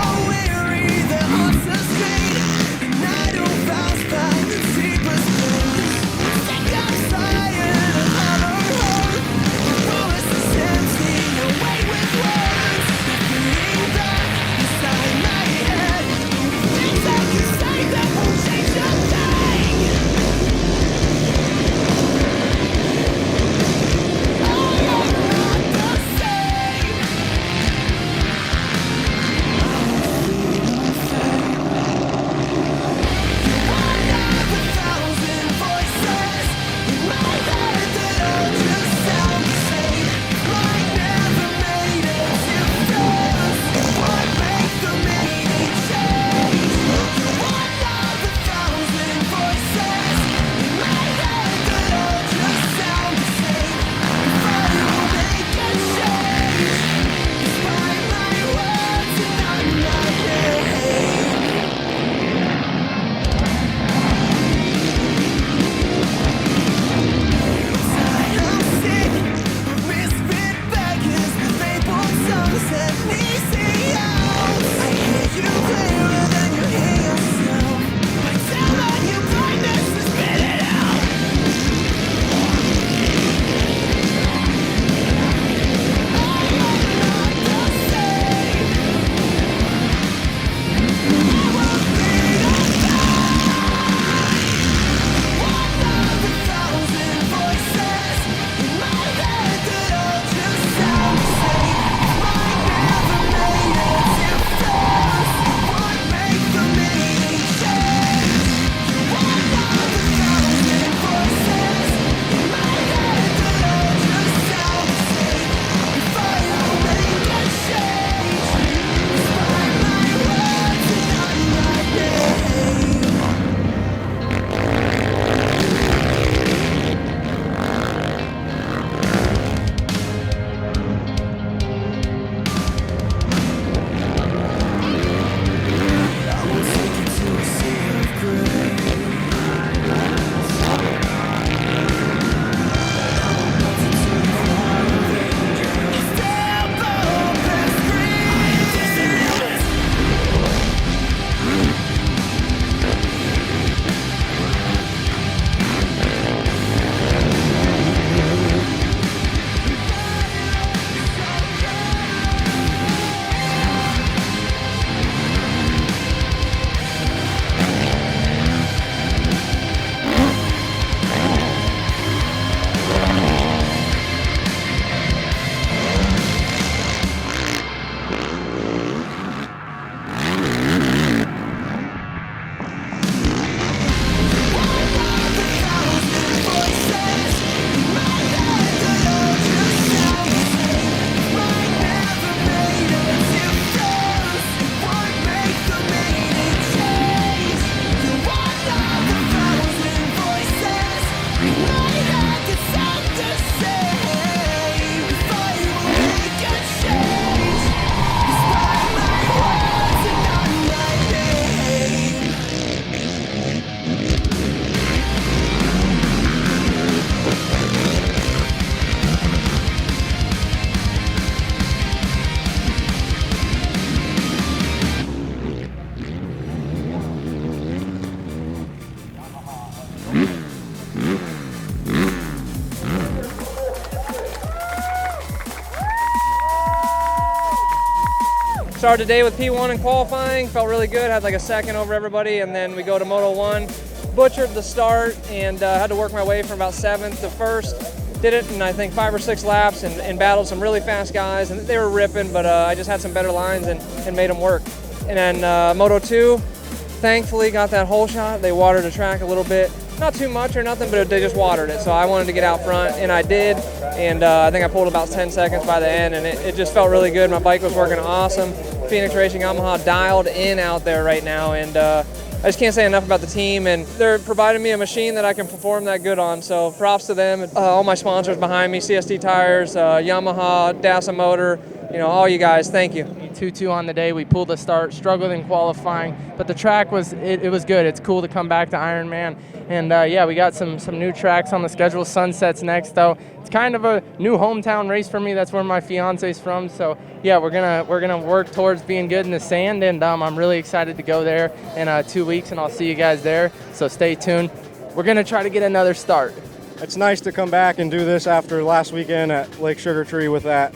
Started the day with P1 in qualifying, felt really good, had like a second over everybody, and then we go to Moto 1. Butchered the start and had to work my way from about 7th to 1st. Did it in I think 5 or 6 laps and battled some really fast guys, and they were ripping, but I just had some better lines and made them work. And then Moto 2, thankfully got that hole shot. They watered the track a little bit. Not too much or nothing, but they just watered it. So I wanted to get out front, and I did. And I think I pulled about 10 seconds by the end, and it just felt really good. My bike was working awesome. Phoenix Racing Yamaha dialed in out there right now, and I just can't say enough about the team, and they're providing me a machine that I can perform that good on. So props to them. All my sponsors behind me, CST Tires, Yamaha, Dasa Motor, all you guys, thank you. 2-2 on the day. We pulled the start, struggled in qualifying, but the track was it was good. It's cool to come back to Ironman, and yeah, we got some new tracks on the schedule. Sunset's next, though. It's kind of a new hometown race for me. That's where my fiance's from. So yeah, we're gonna work towards being good in the sand, and I'm really excited to go there in 2 weeks, and I'll see you guys there. So stay tuned. We're gonna try to get another start. It's nice to come back and do this after last weekend at Lake Sugar Tree with that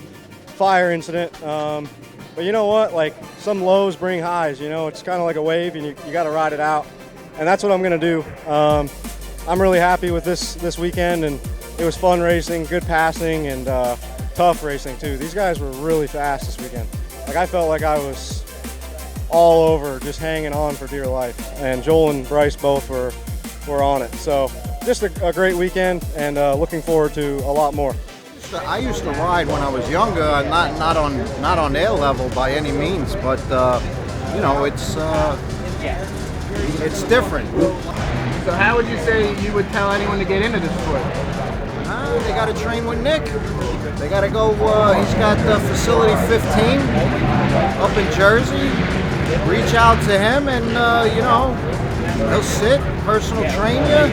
fire incident. But you know what? Like, some lows bring highs. It's kind of like a wave, and you got to ride it out. And that's what I'm going to do. I'm really happy with this weekend, and it was fun racing, good passing, and tough racing too. These guys were really fast this weekend. Like, I felt like I was all over, just hanging on for dear life. And Joel and Bryce both were on it. So just a great weekend, and looking forward to a lot more. I used to ride when I was younger, not on their level by any means, but it's different. So how would you say you would tell anyone to get into this sport? They got to train with Nick. They got to go. He's got Facility 15 up in Jersey. Reach out to him, and he'll sit, personal train you.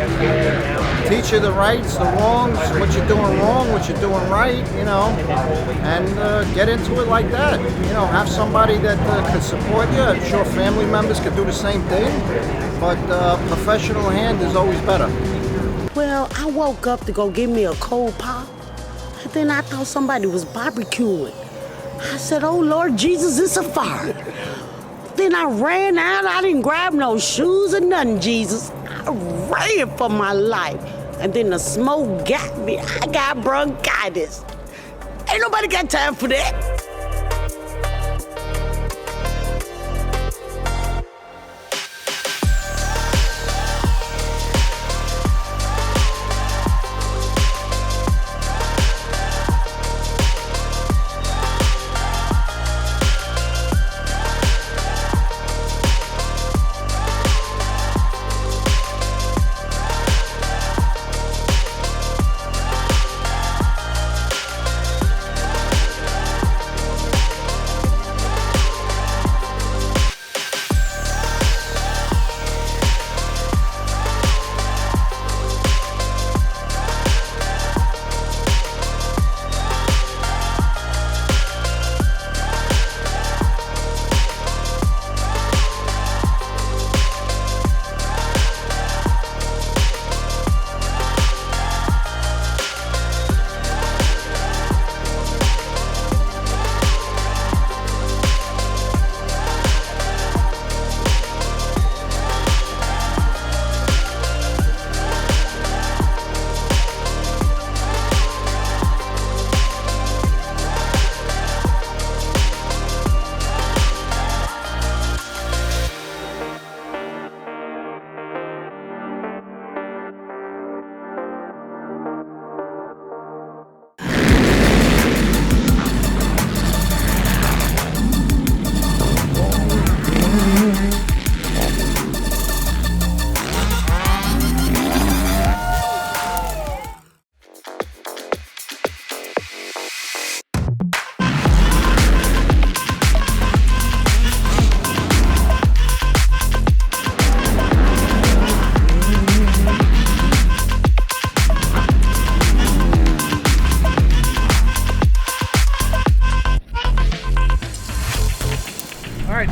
Teach you the rights, the wrongs, what you're doing wrong, what you're doing right, and get into it like that. Have somebody that could support you. I'm sure family members could do the same thing, but professional hand is always better. Well, I woke up to go get me a cold pop, and then I thought somebody was barbecuing. I said, oh Lord Jesus, it's a fire. Then I ran out, I didn't grab no shoes or nothing, Jesus. I ran for my life. And then the smoke got me. I got bronchitis. Ain't nobody got time for that.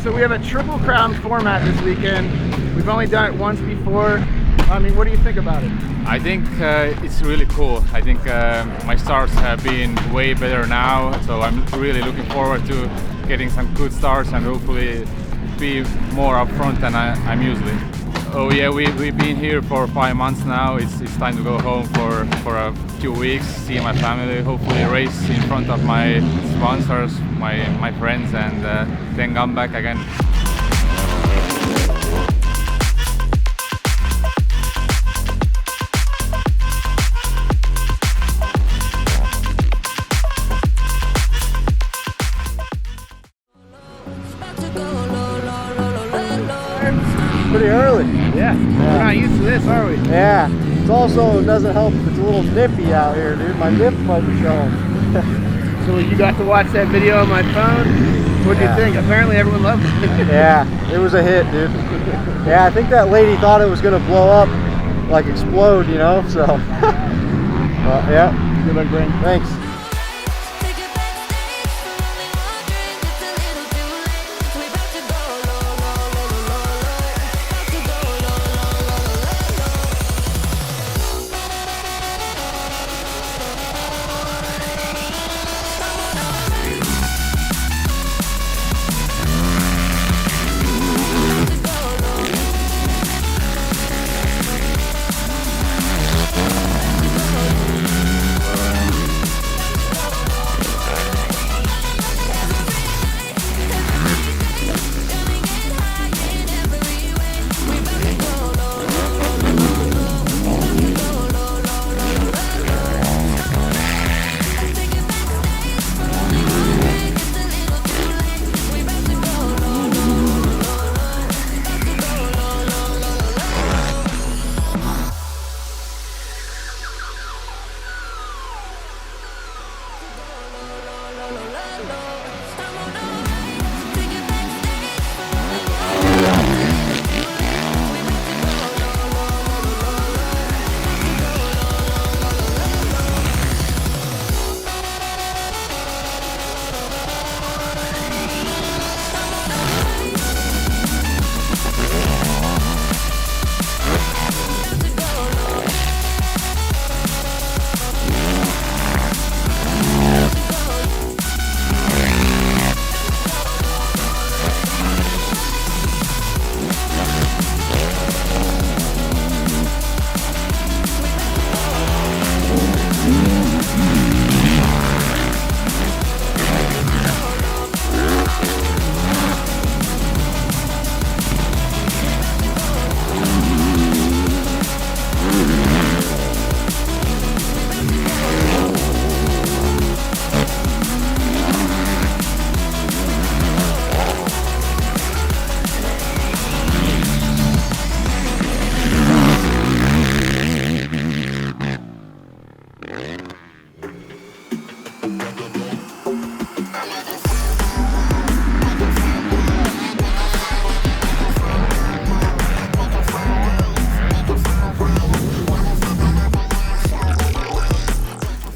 So we have a Triple Crown format this weekend. We've only done it once before. I mean, what do you think about it? I think it's really cool. I think my starts have been way better now, so I'm really looking forward to getting some good starts and hopefully be more up front than I'm usually. Oh yeah, we've been here for 5 months now. It's time to go home for a few weeks, see my family, hopefully race in front of my sponsors, my friends, and then come back again. Pretty early. Yeah. We're not used to this, are we? Yeah. It also doesn't help if it's a little nippy out here, dude. My nip might be showing. So you got to watch that video on my phone. What do you think? Apparently everyone loved it. Yeah, it was a hit, dude. Yeah, I think that lady thought it was gonna blow up, like explode, you know. So, yeah. Good luck, Brandon. Thanks.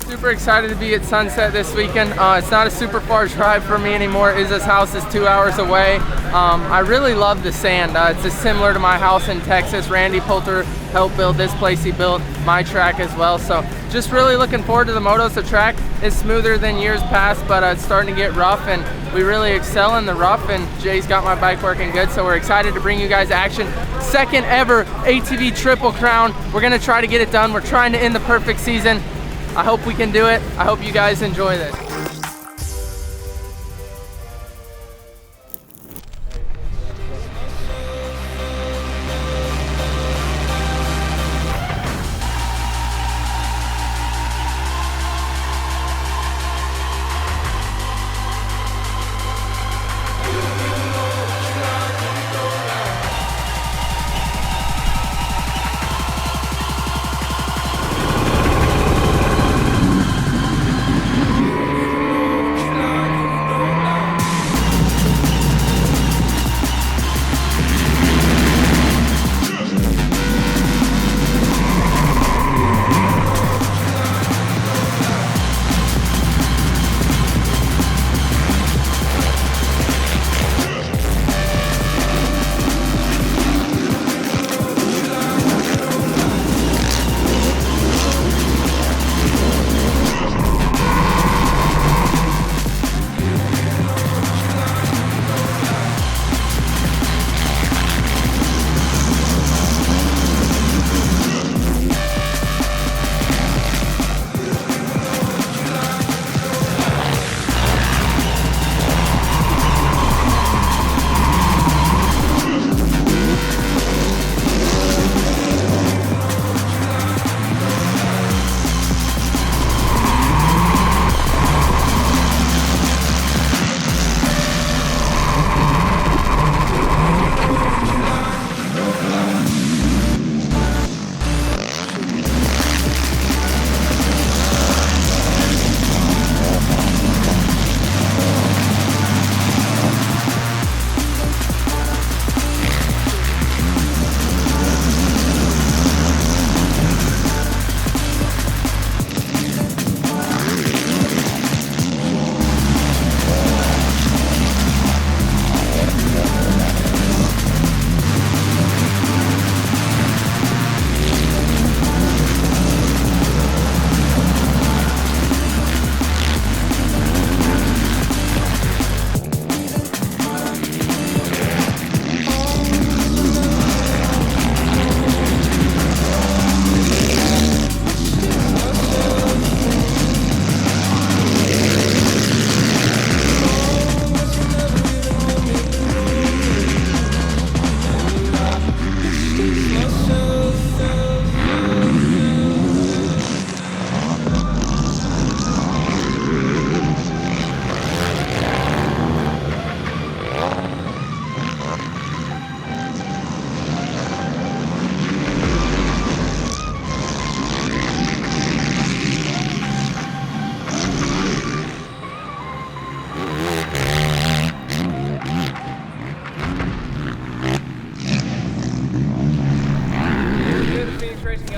Super excited to be at Sunset this weekend. It's not a super far drive for me anymore. Izza's house is 2 hours away. I really love the sand. It's just similar to my house in Texas. Randy Poulter helped build this place. He built my track as well. So just really looking forward to the motos. The track is smoother than years past, but it's starting to get rough, and we really excel in the rough, and Jay's got my bike working good, so we're excited to bring you guys action. Second ever ATV Triple Crown. We're gonna try to get it done. We're trying to end the perfect season. I hope we can do it. I hope you guys enjoy this.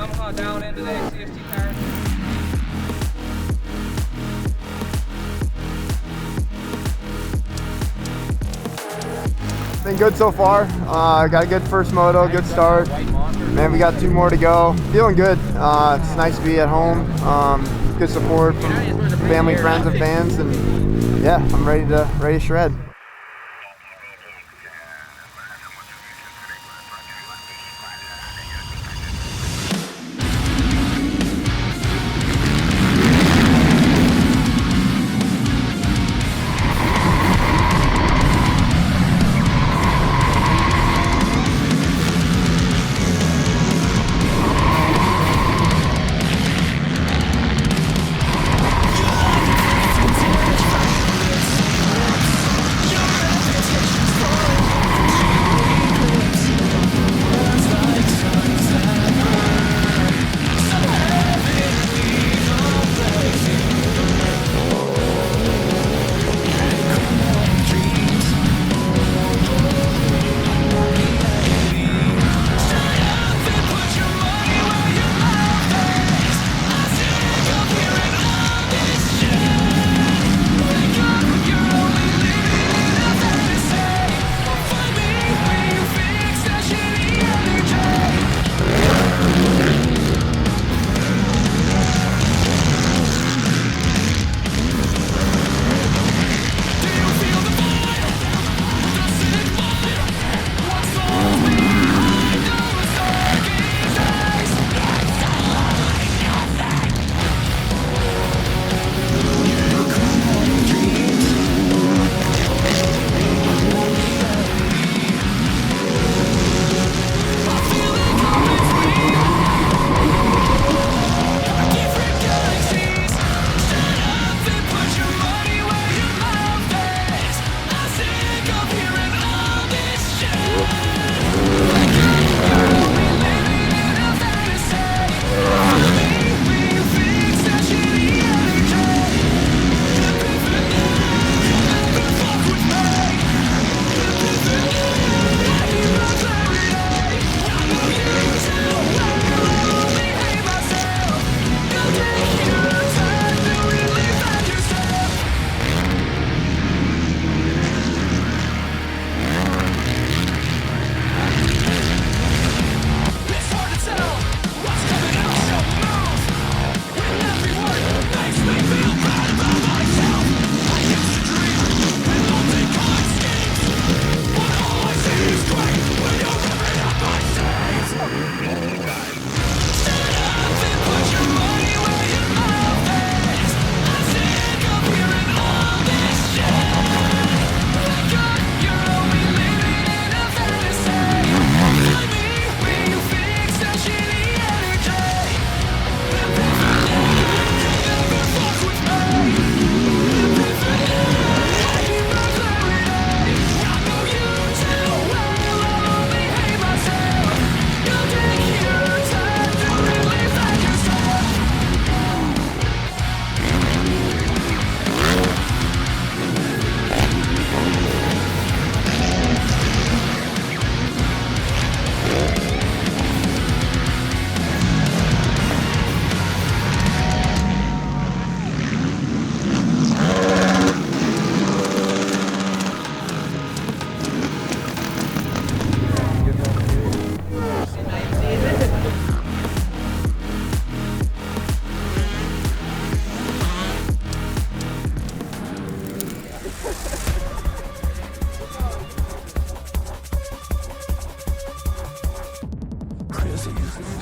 Yamaha down in today, CST tires. Been good so far. Got a good first moto, good start. Man, we got 2 more to go. Feeling good. It's nice to be at home. Good support from family, friends, and fans, and yeah, I'm ready to shred.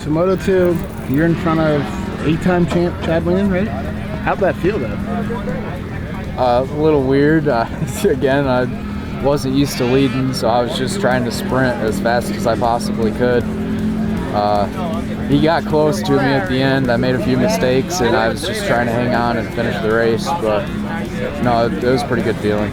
So Moto 2, you're in front of 8-time champ Chad Wynn, right? How'd that feel though? A little weird. Again, I wasn't used to leading, so I was just trying to sprint as fast as I possibly could. He got close to me at the end. I made a few mistakes, and I was just trying to hang on and finish the race. But no, it was a pretty good feeling.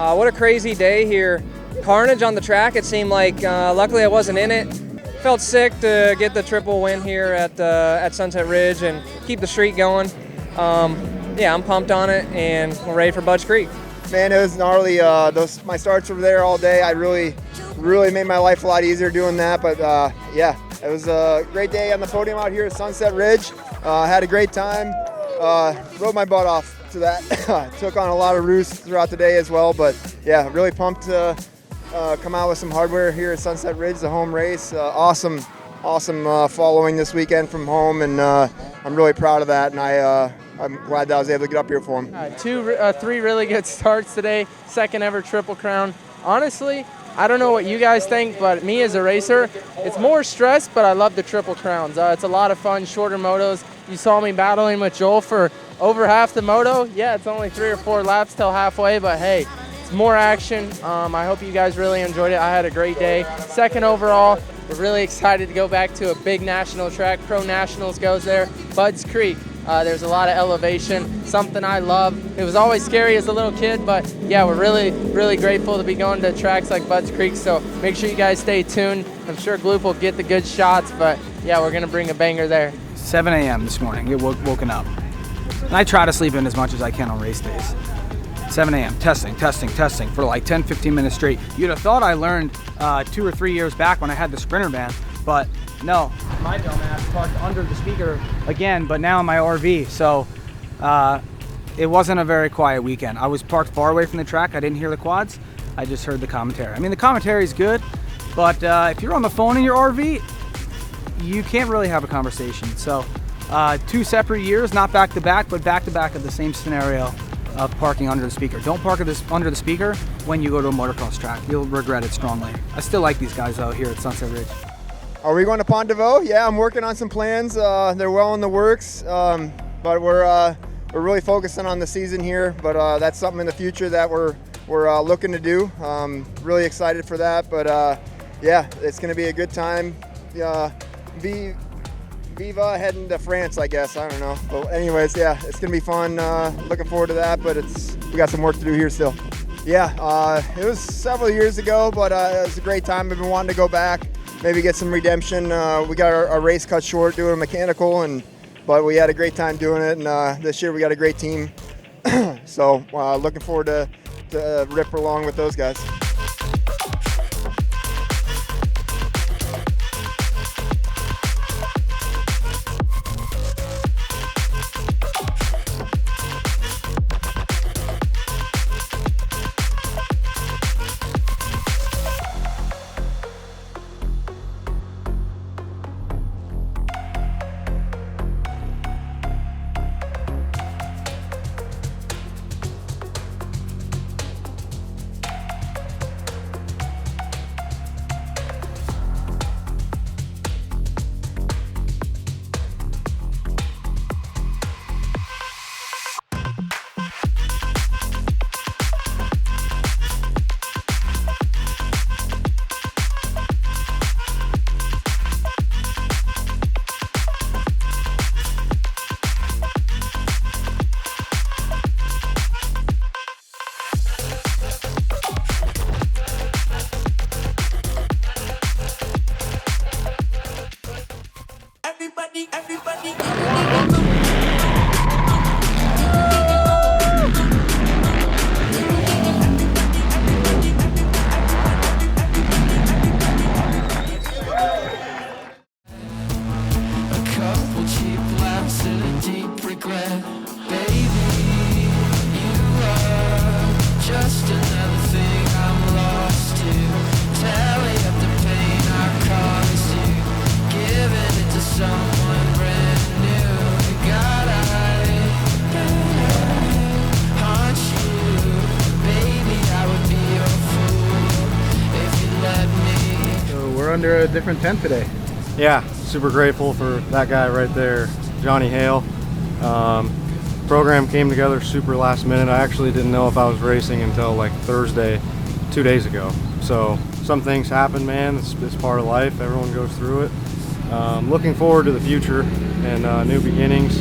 What a crazy day here. Carnage on the track, it seemed like. Luckily I wasn't in it. Felt sick to get the triple win here at Sunset Ridge and keep the streak going. Yeah, I'm pumped on it and we're ready for Budds Creek. Man, it was gnarly. My starts were there all day. I really made my life a lot easier doing that. But yeah, it was a great day on the podium out here at Sunset Ridge. Had a great time. Rode my butt off to that. Took on a lot of roosts throughout the day as well. But yeah, really pumped to come out with some hardware here at Sunset Ridge, the home race. Awesome following this weekend from home, and I'm really proud of that. And I'm glad that I was able to get up here for him. Three really good starts today. Second ever Triple Crown. Honestly, I don't know what you guys think, but me as a racer, it's more stress, but I love the Triple Crowns. It's a lot of fun, shorter motos. You saw me battling with Joel for over half the moto. Yeah, it's only 3 or 4 laps till halfway, but hey, it's more action. I hope you guys really enjoyed it. I had a great day. Second overall. We're really excited to go back to a big national track. Pro Nationals goes there. Budds Creek. There's a lot of elevation, something I love. It was always scary as a little kid, but yeah, we're really grateful to be going to tracks like Budds Creek, so make sure you guys stay tuned. I'm sure Gloop will get the good shots, but yeah, we're gonna bring a banger there. 7 a.m. this morning, get woken up. And I try to sleep in as much as I can on race days. 7 a.m., testing for like 10, 15 minutes straight. You'd have thought I learned 2 or 3 years back when I had the Sprinter van, but no. My dumbass parked under the speaker again, but now in my RV, so it wasn't a very quiet weekend. I was parked far away from the track. I didn't hear the quads. I just heard the commentary. I mean, the commentary is good, but if you're on the phone in your RV, you can't really have a conversation. So 2 separate years, not back to back, but back to back of the same scenario of parking under the speaker. Don't park under the speaker when you go to a motocross track. You'll regret it strongly. I still like these guys out here at Sunset Ridge. Are we going to Pont de Vaux? Yeah, I'm working on some plans. They're well in the works, but we're really focusing on the season here. But that's something in the future that we're looking to do. Really excited for that. But yeah, it's going to be a good time. Viva heading to France, I guess. I don't know. But anyways, yeah, it's going to be fun. Looking forward to that. But we got some work to do here still. Yeah, it was several years ago, but it was a great time. I've been wanting to go back. Maybe get some redemption. We got our race cut short doing mechanical, but we had a great time doing it. And this year we got a great team, so looking forward to rip along with those guys. Under a different tent today. Yeah, super grateful for that guy right there, Johnny Hale. Program came together super last minute. I actually didn't know if I was racing until like Thursday, 2 days ago. So some things happen, man. It's part of life. Everyone goes through it. Looking forward to the future and new beginnings.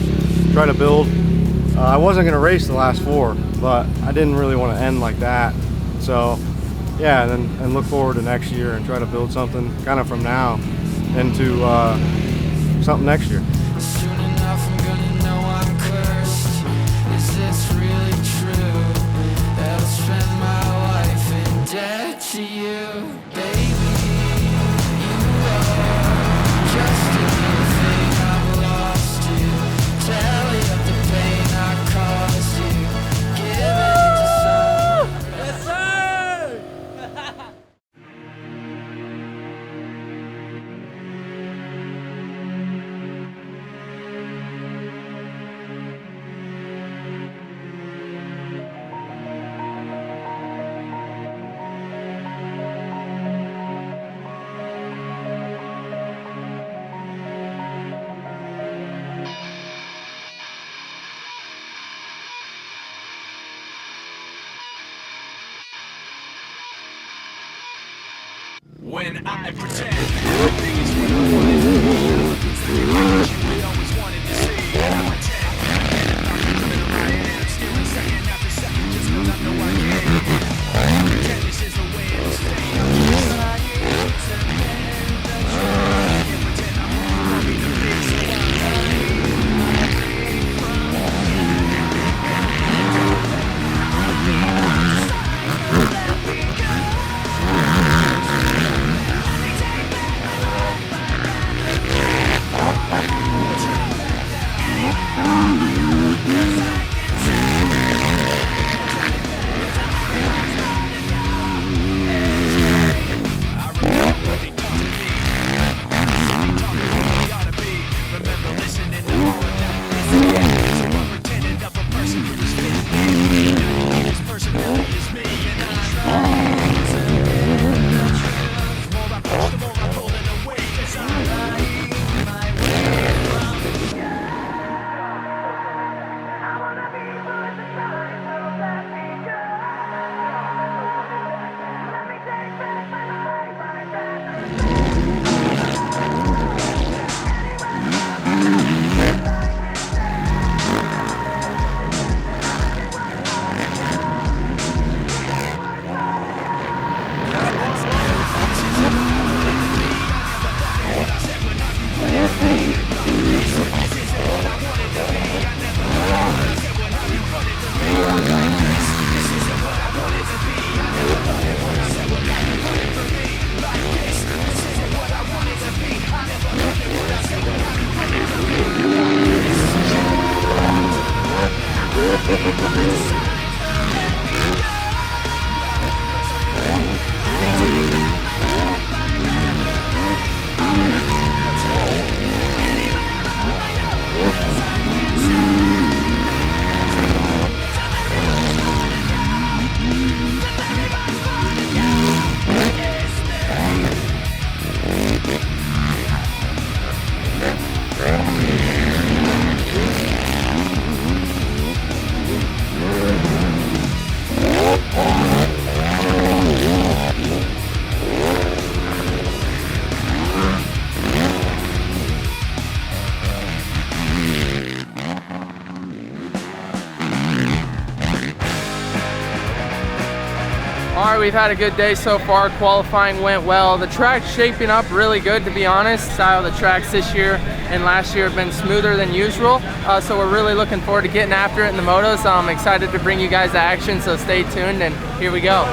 Try to build. I wasn't going to race the last 4, but I didn't really want to end like that. So, yeah, and look forward to next year and try to build something kind of from now into something next year. Soon enough, I'm gonna know I'm cursed. Is this really true? That I'll spend my life in debt to you, baby. You are just another thing I've lost you. Tally up the pain I caused you. Give it to some. Yes, sir! When I pretend everything is what I wanted to be, it's the image we always wanted to see. And I pretend that I'm not living right, and I'm still second after second just 'cause I know I can. I pretend this is the way it'll stay. I hate to bend the truth. I can't pretend I'm wrong, be the big All right, we've had a good day so far. Qualifying went well. The track's shaping up really good, to be honest. Style of the tracks this year and last year have been smoother than usual. So we're really looking forward to getting after it in the motos. I'm excited to bring you guys to action, so stay tuned and here we go.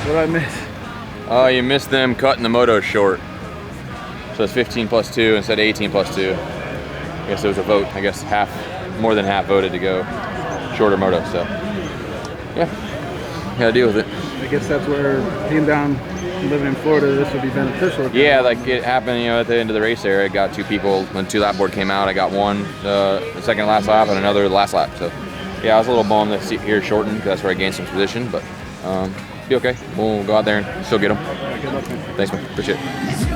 What did I miss? You missed them cutting the moto short. So it's 15+2 instead of 18+2. I guess it was a vote. I guess more than half voted to go shorter moto. So yeah, gotta deal with it. I guess that's where being down, living in Florida, this would be beneficial. Yeah, like it happened, at the end of the race there. I got two people, when 2-lap board came out, I got one the second last lap and another the last lap. So yeah, I was a little bummed that seat here shortened because that's where I gained some position, but be okay. We'll go out there and still get them. Good luck, man. Thanks, man. Appreciate it.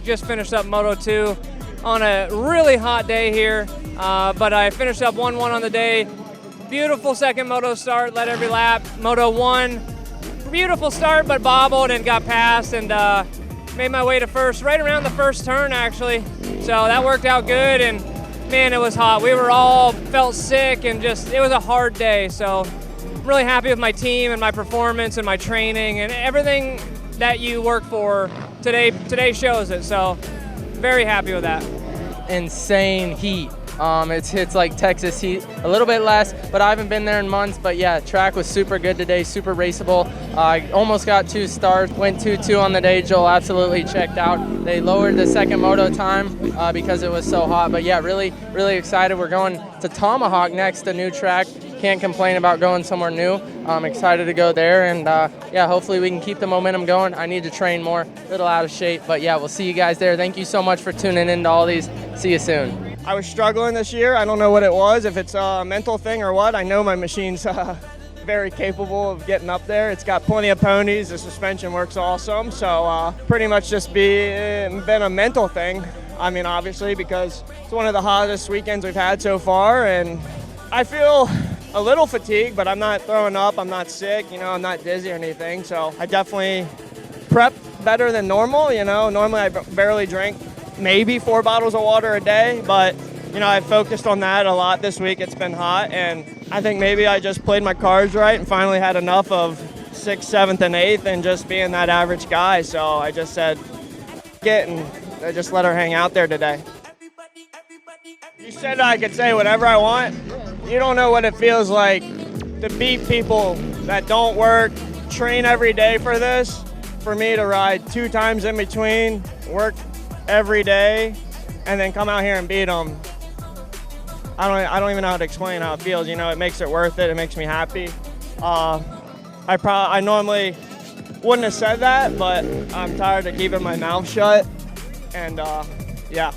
Just finished up Moto 2 on a really hot day here, but I finished up 1-1 on the day. Beautiful second moto start, led every lap. Moto 1, beautiful start, but bobbled and got past, and made my way to first, right around the first turn actually. So that worked out good, and man, it was hot. We were all felt sick, and it was a hard day. So I'm really happy with my team and my performance and my training and everything that you work for. Today shows it, so very happy with that. Insane heat. It's like Texas heat, a little bit less, but I haven't been there in months. But yeah, track was super good today, super raceable. I almost got 2 stars, went 2-2 on the day. Joel absolutely checked out. They lowered the second moto time because it was so hot. But yeah, really, really excited. We're going to Tomahawk next, a new track. Can't complain about going somewhere new. I'm excited to go there, and yeah, hopefully we can keep the momentum going. I need to train more, a little out of shape, but yeah, we'll see you guys there. Thank you so much for tuning in to all these. See you soon. I was struggling this year. I don't know what it was, if it's a mental thing or what. I know my machine's very capable of getting up there. It's got plenty of ponies. The suspension works awesome. So pretty much just been a mental thing. I mean, obviously, because it's one of the hottest weekends we've had so far, and I feel a little fatigued, but I'm not throwing up. I'm not sick. You know, I'm not dizzy or anything. So I definitely prep better than normal. You know, normally I barely drink maybe 4 bottles of water a day, but you know, I've focused on that a lot this week. It's been hot, and I think maybe I just played my cards right and finally had enough of 6th, 7th, and 8th and just being that average guy. So I just said, get, and I just let her hang out there today. You said I could say whatever I want. You don't know what it feels like to beat people that don't work, train every day for this, for me to ride 2 times in between, work every day, and then come out here and beat them. I don't even know how to explain how it feels. You know, it makes it worth it. It makes me happy. I normally wouldn't have said that, but I'm tired of keeping my mouth shut. And yeah.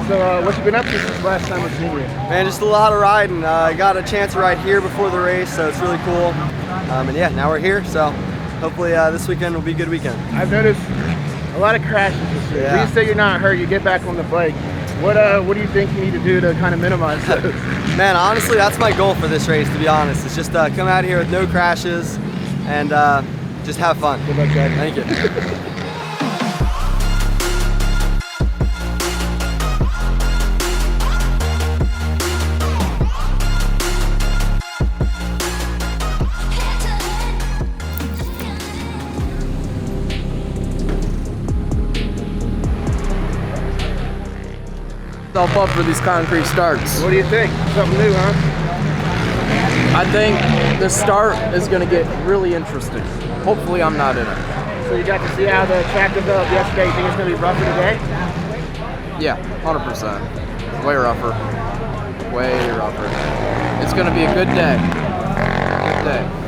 So what you been up to since last time we've seen you? Man, just a lot of riding. I got a chance to ride here before the race, so it's really cool. And yeah, now we're here, so hopefully this weekend will be a good weekend. I've noticed a lot of crashes this year. Yeah. Please say you're not hurt, you get back on the bike. What do you think you need to do to kind of minimize those? Man, honestly, that's my goal for this race, to be honest. It's just come out here with no crashes and just have fun. Good luck, Chad. Thank you. Up for these concrete starts. What do you think? Something new, huh? I think the start is going to get really interesting. Hopefully I'm not in it. So you got to see how the track developed yesterday. You think it's going to be rougher today? Yeah, 100%. Way rougher. Way rougher. It's going to be a good day. Good day.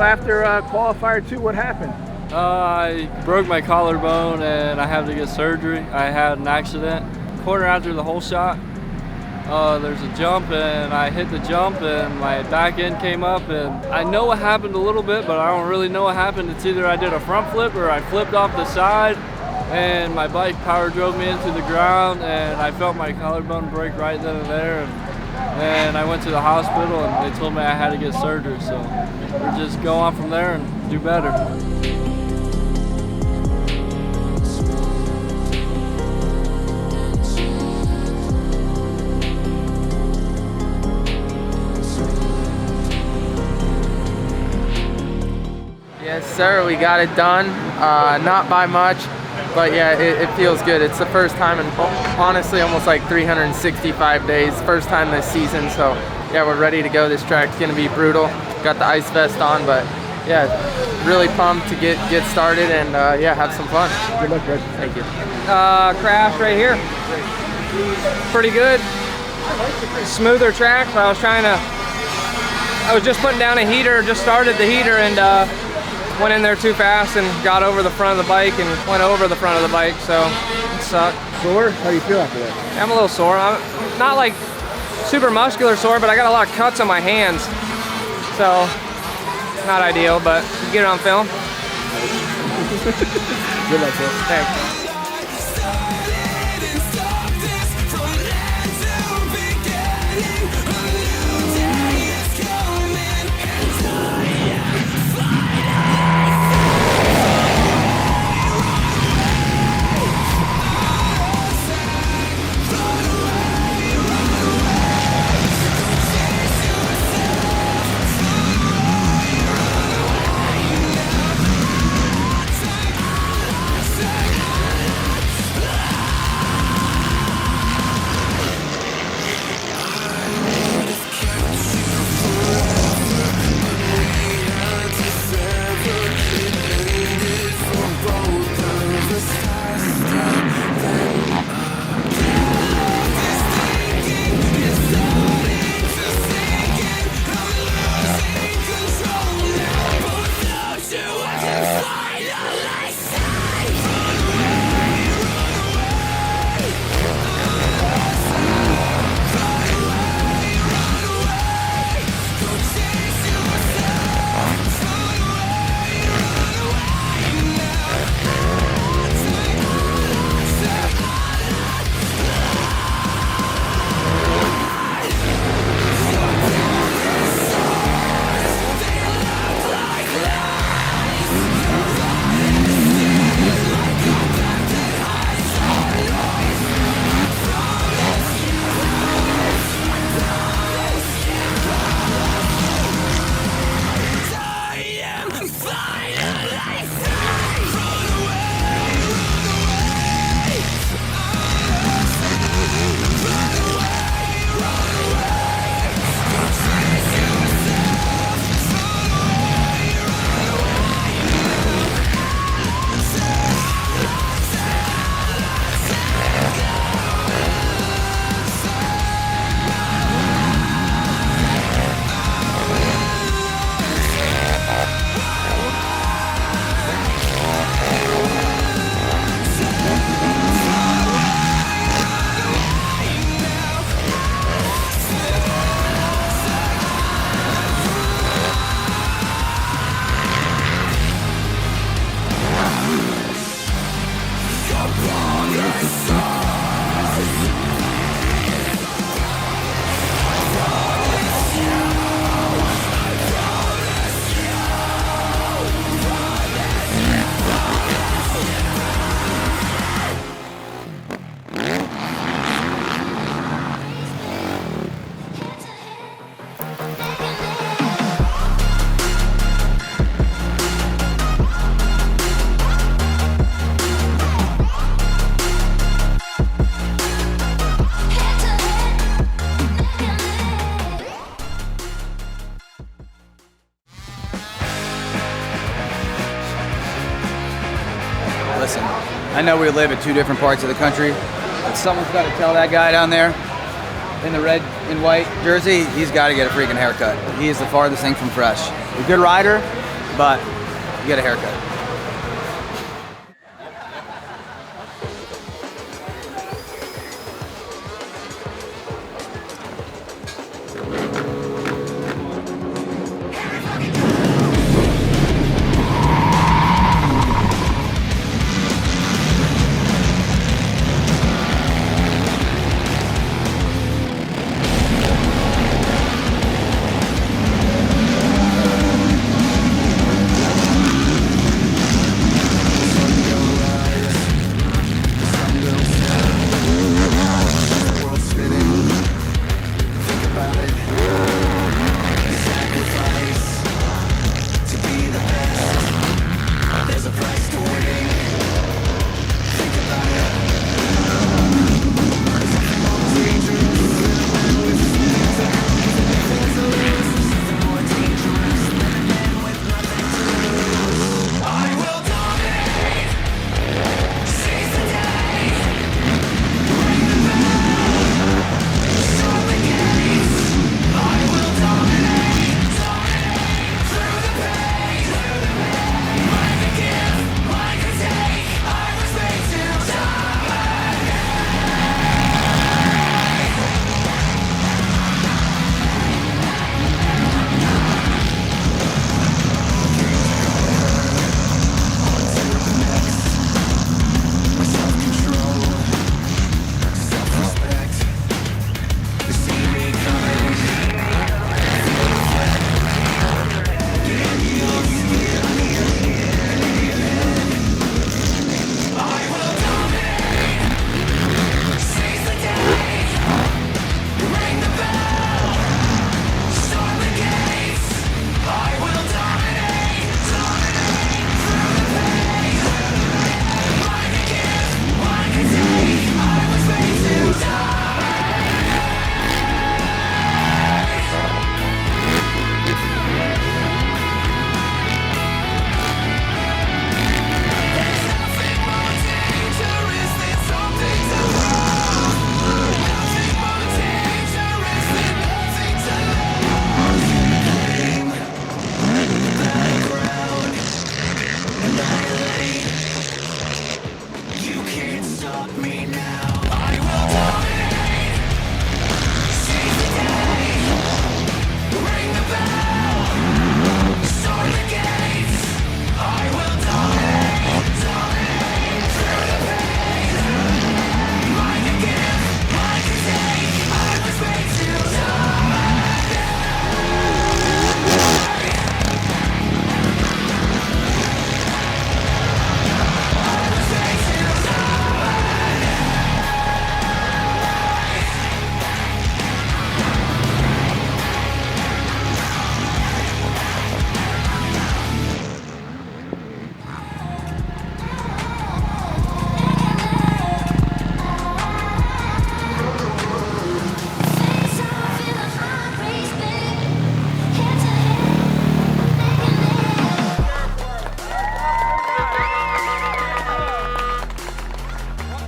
after qualifier 2, what happened? I broke my collarbone and I had to get surgery. I had an accident. Quarter after the whole shot, there's a jump and I hit the jump and my back end came up, and I know what happened a little bit, but I don't really know what happened. It's either I did a front flip or I flipped off the side and my bike power drove me into the ground and I felt my collarbone break right then and there. And I went to the hospital and they told me I had to get surgery. So we'll just go on from there and do better. Yes, sir, we got it done. Not by much, but yeah, it feels good. It's the first time in honestly almost like 365 days, first time this season. So yeah, we're ready to go. This track's gonna be brutal. Got the ice vest on, but yeah, really pumped to get started and yeah, have some fun. Good luck, Rich. Thank you. Crash right here. Pretty good. Smoother track, but I was just putting down a heater, just started the heater and went in there too fast and got over the front of the bike and went over the front of the bike, so it sucked. Sore? How do you feel after that? I'm a little sore. I'm not like super muscular sore, but I got a lot of cuts on my hands, so not ideal, but you get it on film. Good luck, bro. Thanks. Listen, I know we live in two different parts of the country, but someone's got to tell that guy down there in the red and white jersey, he's got to get a freaking haircut. He is the farthest thing from fresh. A good rider, but you get a haircut.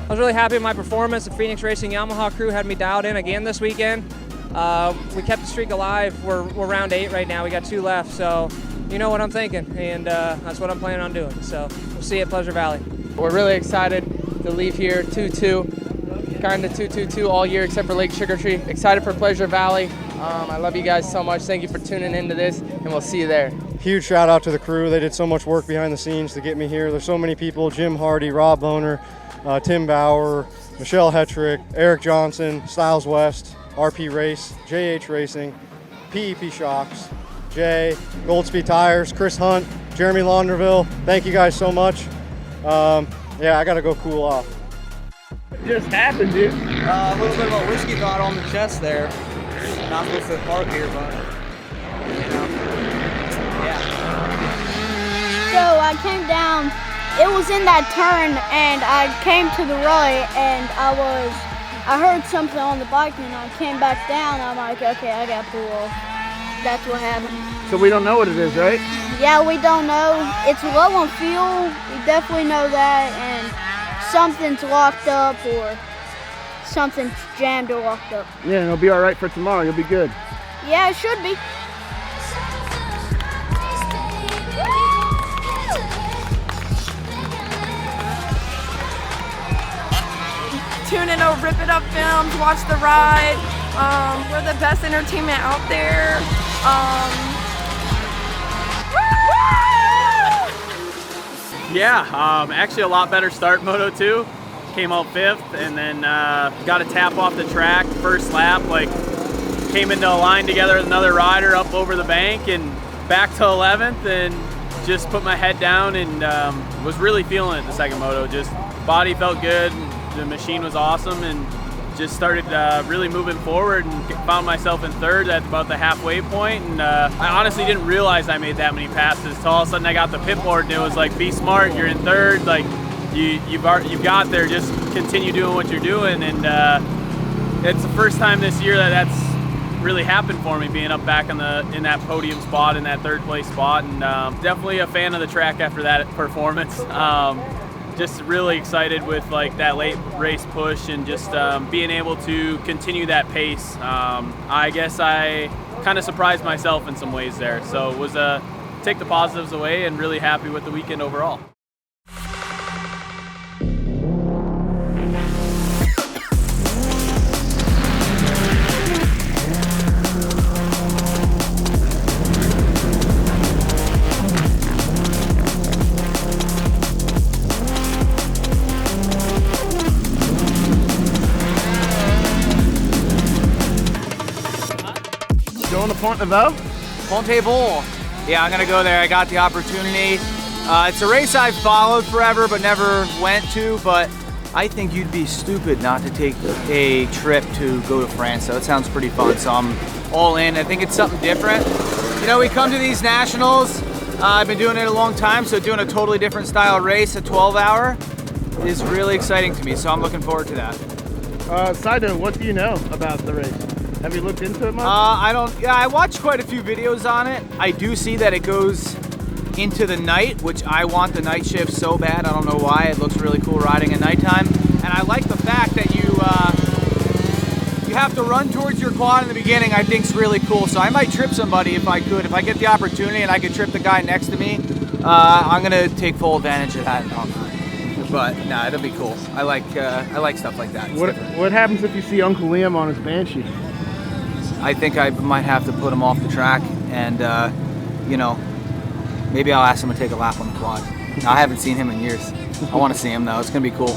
I was really happy with my performance. The Phoenix Racing Yamaha crew had me dialed in again this weekend. We kept the streak alive. We're round 8 right now. We got 2 left, so you know what I'm thinking, and that's what I'm planning on doing. So we'll see you at Pleasure Valley. We're really excited to leave here 2-2, kind of 2-2-2 all year except for Lake Sugar Tree. Excited for Pleasure Valley. I love you guys so much. Thank you for tuning into this, and we'll see you there. Huge shout out to the crew. They did so much work behind the scenes to get me here. There's so many people: Jim Hardy, Rob Boner, Tim Bauer, Michelle Hetrick, Eric Johnson, Styles West, RP Race, JH Racing, PEP Shocks, Jay, Goldspeed Tires, Chris Hunt, Jeremy Launderville. Thank you guys so much. Yeah, I gotta go cool off. What just happened, dude? A little bit of a whiskey thought on the chest there. Not supposed to park here, but you know, yeah. So I came down. It was in that turn, and I came to the right, and I heard something on the bike, and I came back down. I'm like, okay, I got to pull off. That's what happened. So we don't know what it is, right? Yeah, we don't know. It's low on fuel. We definitely know that, and something's locked up or something's jammed or locked up. Yeah, and it'll be all right for tomorrow. You'll be good. Yeah, it should be. tune into RipitupFilms, watch the ride. We're the best entertainment out there. Yeah, actually a lot better start in Moto 2. Came out 5th and then got a tap off the track first lap. Like came into a line together with another rider up over the bank and back to 11th and just put my head down and was really feeling it the second moto. Just body felt good, the machine was awesome, and just started really moving forward and found myself in 3rd at about the halfway point. And I honestly didn't realize I made that many passes. So all of a sudden I got the pit board and it was like, be smart, you're in 3rd, like you've got there, just continue doing what you're doing. And it's the first time this year that's really happened for me, being up back in that podium spot, in that 3rd place spot. And definitely a fan of the track after that performance. Just really excited with like that late race push and just being able to continue that pace. I guess I kind of surprised myself in some ways there. So it was take the positives away and really happy with the weekend overall. Going to Pont Neveau? Pont-Neveau. Yeah, I'm gonna go there. I got the opportunity. It's a race I've followed forever but never went to, but I think you'd be stupid not to take a trip to go to France, so it sounds pretty fun, so I'm all in. I think it's something different. You know, we come to these nationals, I've been doing it a long time, so doing a totally different style race, a 12-hour, is really exciting to me, so I'm looking forward to that. Side note, what do you know about the race? Have you looked into it much? I watched quite a few videos on it. I do see that it goes into the night, which I want the night shift so bad. I don't know why. It looks really cool riding at nighttime. And I like the fact that you have to run towards your quad in the beginning. I think is really cool. So I might trip somebody if I could. If I get the opportunity and I could trip the guy next to me, I'm gonna take full advantage of that. But nah, it'll be cool. I like stuff like that. What happens if you see Uncle Liam on his Banshee? I think I might have to put him off the track and, you know, maybe I'll ask him to take a lap on the quad. I haven't seen him in years. I want to see him though. It's going to be cool.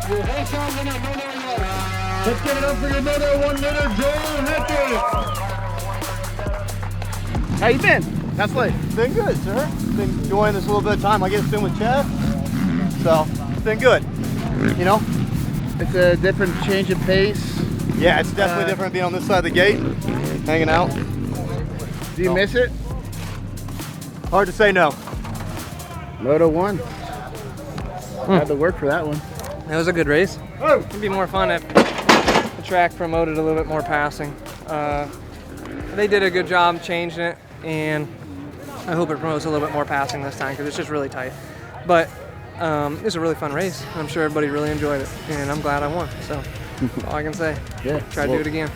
Let's give it up for your mother, 1 minute, Joel Hackett. How you been? That's late. Been good, sir. Been enjoying this little bit of time I get to spend with Chad. So, it's been good. You know? It's a different change of pace. Yeah, it's definitely different being on this side of the gate, hanging out. Do you miss it? Hard to say no. Moto 1. Had to work for that one. It was a good race. It'd be more fun if the track promoted a little bit more passing. They did a good job changing it, and I hope it promotes a little bit more passing this time because it's just really tight. But it was a really fun race. I'm sure everybody really enjoyed it, and I'm glad I won. So that's all I can say. Yeah. Try to do it again.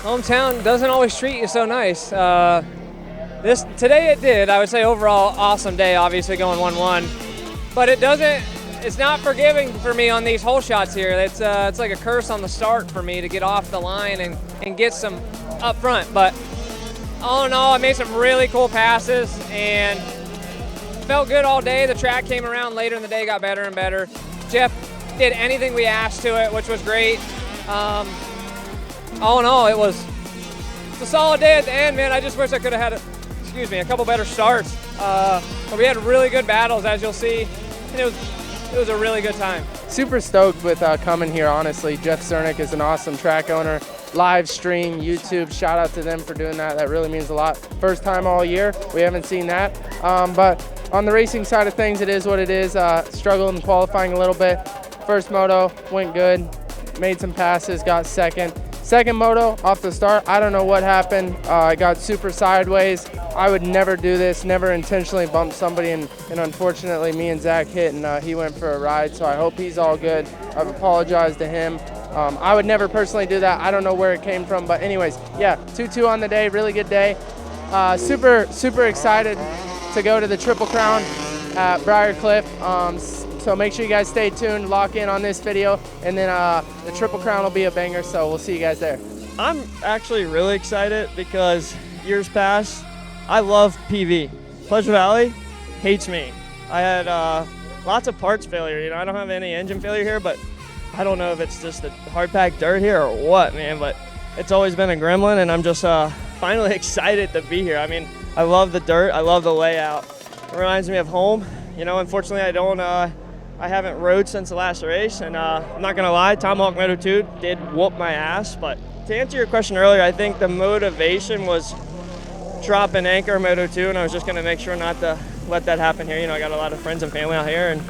hometown doesn't always treat you so nice. Today it did. I would say overall awesome day, obviously going 1-1. But it's not forgiving for me on these hole shots here. It's like a curse on the start for me to get off the line and get some up front. But all in all, I made some really cool passes and felt good all day. The track came around later in the day, got better and better. Jeff did anything we asked to it, which was great. All in all, it's a solid day at the end, man. I just wish I could have had a couple better starts. But we had really good battles, as you'll see, and it was a really good time. Super stoked with coming here, honestly. Jeff Cernick is an awesome track owner. Live stream, YouTube, shout out to them for doing that. That really means a lot. First time all year, we haven't seen that. But on the racing side of things, it is what it is. Struggled in qualifying a little bit. First moto went good, made some passes, got second. Second moto off the start, I don't know what happened. I got super sideways. I would never do this, never intentionally bump somebody, and unfortunately me and Zach hit, and he went for a ride, so I hope he's all good. I've apologized to him. I would never personally do that. I don't know where it came from, but anyways, yeah, 2-2 on the day, really good day. Super excited to go to the Triple Crown at Briarcliff. So make sure you guys stay tuned, lock in on this video, and then the Triple Crown will be a banger, so we'll see you guys there. I'm actually really excited because years past, I love PV. Pleasure Valley hates me. I had lots of parts failure. I don't have any engine failure here, but I don't know if it's just the hard packed dirt here or what, man, but it's always been a gremlin, and I'm just finally excited to be here. I mean, I love the dirt. I love the layout. It reminds me of home. Unfortunately, I haven't rode since the last race, and I'm not gonna lie, Tomahawk Moto2 did whoop my ass, but to answer your question earlier, I think the motivation was dropping anchor Moto2, and I was just gonna make sure not to let that happen here. I got a lot of friends and family out here, and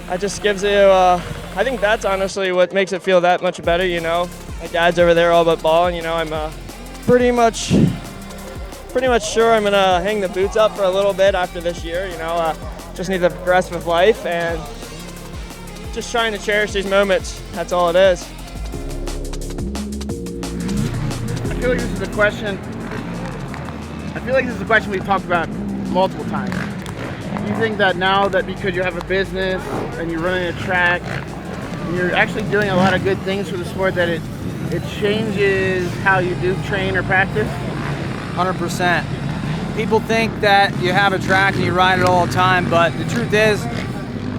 that just gives you, I think that's honestly what makes it feel that much better, My dad's over there all but balling, I'm pretty much sure I'm gonna hang the boots up for a little bit after this year, just need to progress with life and just trying to cherish these moments. That's all it is. I feel like this is a question we've talked about multiple times. Do you think that now that because you have a business and you're running a track and you're actually doing a lot of good things for the sport, that it changes how you do train or practice? 100%. People think that you have a track and you ride it all the time, but the truth is,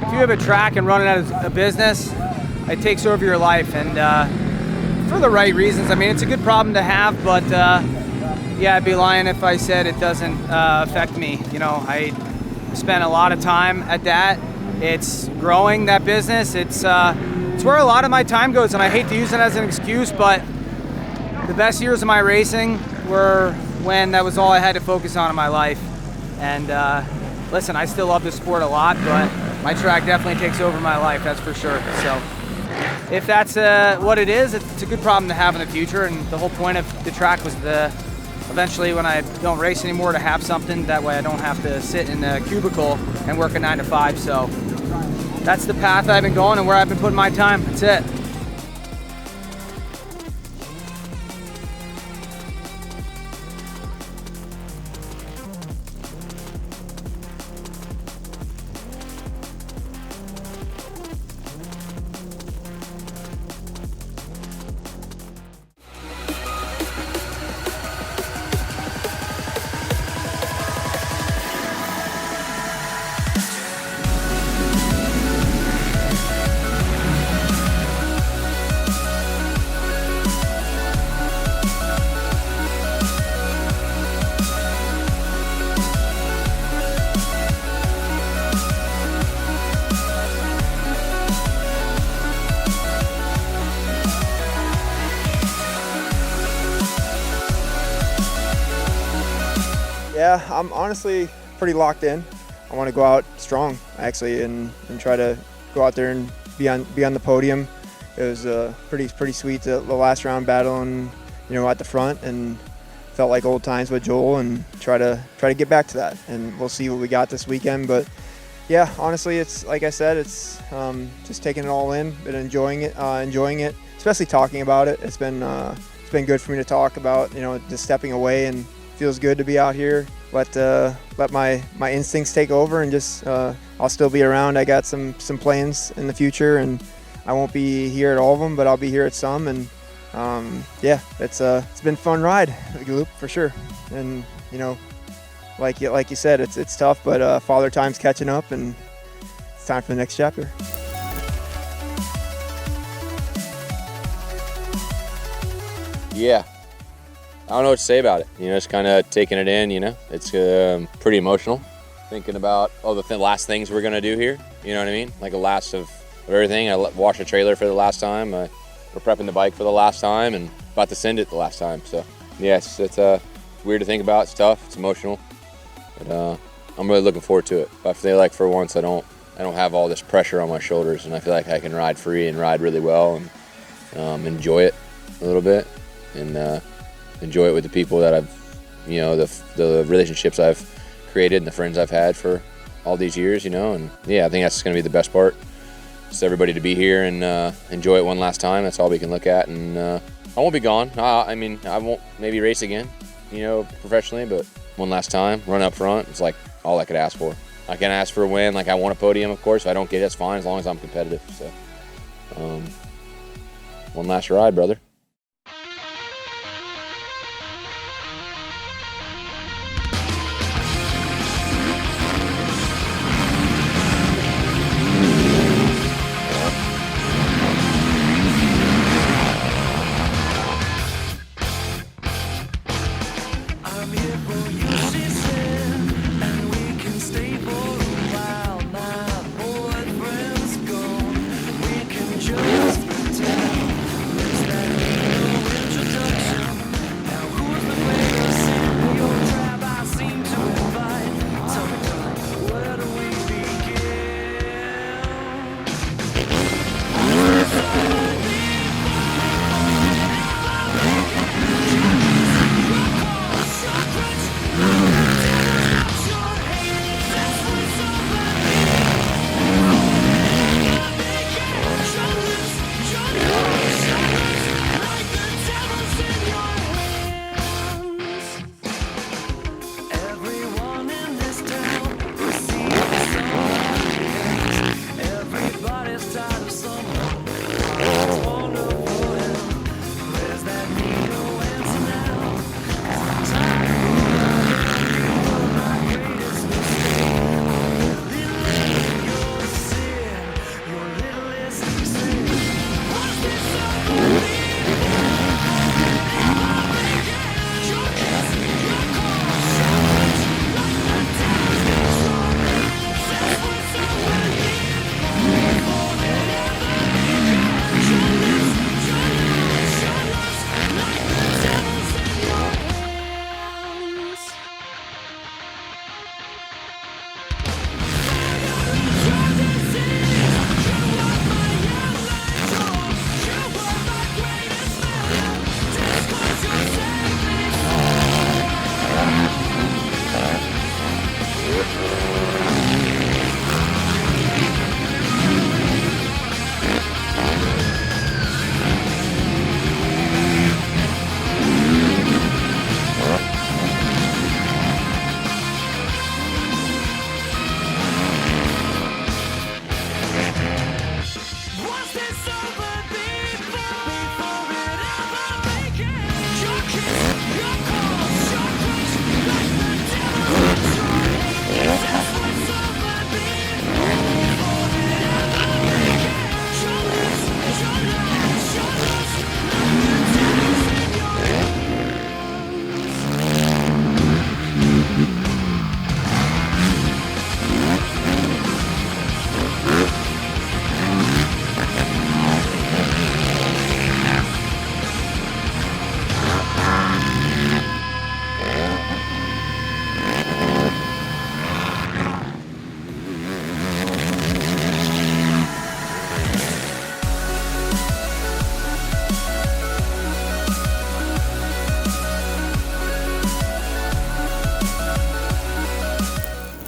if you have a track and run it as a business, it takes over your life, and for the right reasons. I mean, it's a good problem to have, but yeah, I'd be lying if I said it doesn't affect me. I spent a lot of time at that. It's growing, that business. It's where a lot of my time goes, and I hate to use it as an excuse, but the best years of my racing were when that was all I had to focus on in my life. And listen, I still love the sport a lot, but my track definitely takes over my life, that's for sure. So if that's what it is, it's a good problem to have in the future. And the whole point of the track was eventually when I don't race anymore, to have something that way I don't have to sit in a cubicle and work a 9 to 5. So that's the path I've been going and where I've been putting my time. That's it. Yeah, I'm honestly pretty locked in. I want to go out strong, actually, and try to go out there and be on the podium. It was pretty sweet, the last round battling, at the front, and felt like old times with Joel, and try to get back to that. And we'll see what we got this weekend. But yeah, honestly, it's like I said, it's just taking it all in, but enjoying it, especially talking about it. It's been been good for me to talk about, just stepping away, and feels good to be out here. Let my instincts take over, and just I'll still be around. I got some plans in the future, and I won't be here at all of them, but I'll be here at some. And yeah, it's been a fun ride, Gloop, for sure. And like you said, it's tough, but Father Time's catching up, and it's time for the next chapter. Yeah, I don't know what to say about it. Just kind of taking it in. It's pretty emotional, thinking about all the last things we're gonna do here. You know what I mean? Like the last of everything. I washed a trailer for the last time. We're prepping the bike for the last time, and about to send it the last time. So yes, it's weird to think about. It's tough. It's emotional, but I'm really looking forward to it. I feel like for once I don't have all this pressure on my shoulders, and I feel like I can ride free and ride really well, and enjoy it a little bit, and enjoy it with the people that I've, the relationships I've created and the friends I've had for all these years, and yeah, I think that's going to be the best part. Just everybody to be here and enjoy it one last time. That's all we can look at, and I won't be gone. I won't maybe race again, professionally, but one last time, run up front. It's like all I could ask for. I can't ask for a win. Like I want a podium, of course. If I don't get it, it's fine as long as I'm competitive. So, one last ride, brother.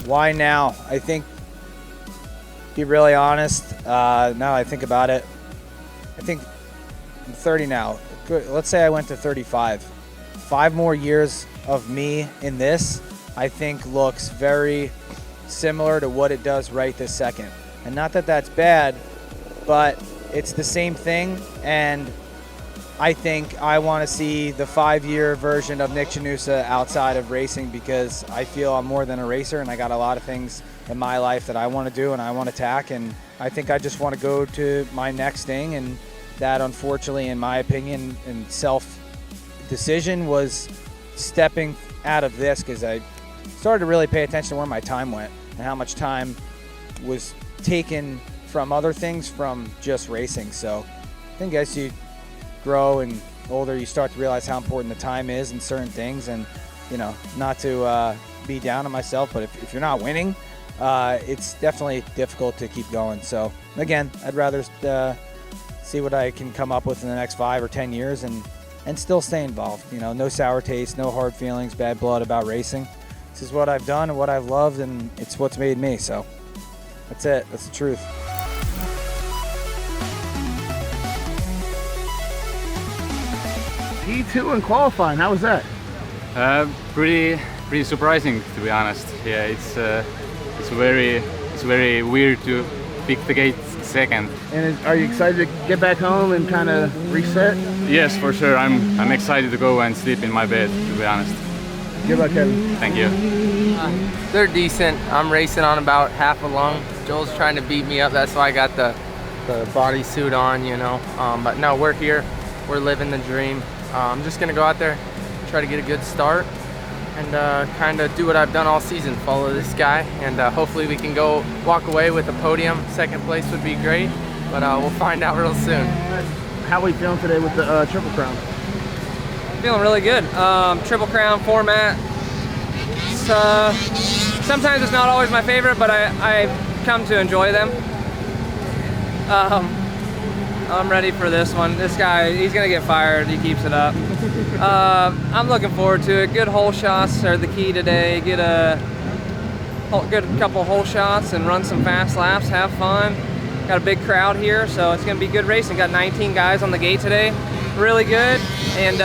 Why now? I think, be really honest, now I think about it, I think I'm 30 now. Let's say I went to 35. 5 more years of me in this, I think looks very similar to what it does right this second. And not that that's bad, but it's the same thing. And I think I want to see the 5-year version of Nick Janusa outside of racing, because I feel I'm more than a racer and I got a lot of things in my life that I want to do and I want to tack. And I think I just want to go to my next thing. And that, unfortunately, in my opinion and self-decision, was stepping out of this, because I started to really pay attention to where my time went and how much time was taken from other things from just racing. So I think as you grow and older, you start to realize how important the time is in certain things. And, you know, not to be down on myself, but if you're not winning, it's definitely difficult to keep going. So again, I'd rather see what I can come up with in the next 5 or 10 years and still stay involved. You know, no sour taste, no hard feelings, bad blood about racing. This is what I've done and what I've loved, and it's what's made me. So that's it. That's the truth. P2 in qualifying, how was that? Pretty surprising, to be honest. Yeah, it's very weird to pick the gate second. And are you excited to get back home and kind of reset? Yes, for sure. I'm excited to go and sleep in my bed, to be honest. Good luck, Kevin. Thank you. They're decent. I'm racing on about half a lung. Joel's trying to beat me up. That's why I got the bodysuit on, you know. But no, we're here. We're living the dream. I'm just going to go out there, try to get a good start, and kind of do what I've done all season, follow this guy, and hopefully we can go walk away with a podium. Second place would be great, but we'll find out real soon. How are we feeling today with the Triple Crown? Feeling really good. Triple Crown format. Sometimes it's not always my favorite, but I come to enjoy them. I'm ready for this one. This guy, he's gonna get fired. He keeps it up. I'm looking forward to it. Good hole shots are the key today. Get a good couple hole shots and run some fast laps. Have fun. Got a big crowd here, so it's gonna be good racing. Got 19 guys on the gate today. Really good, and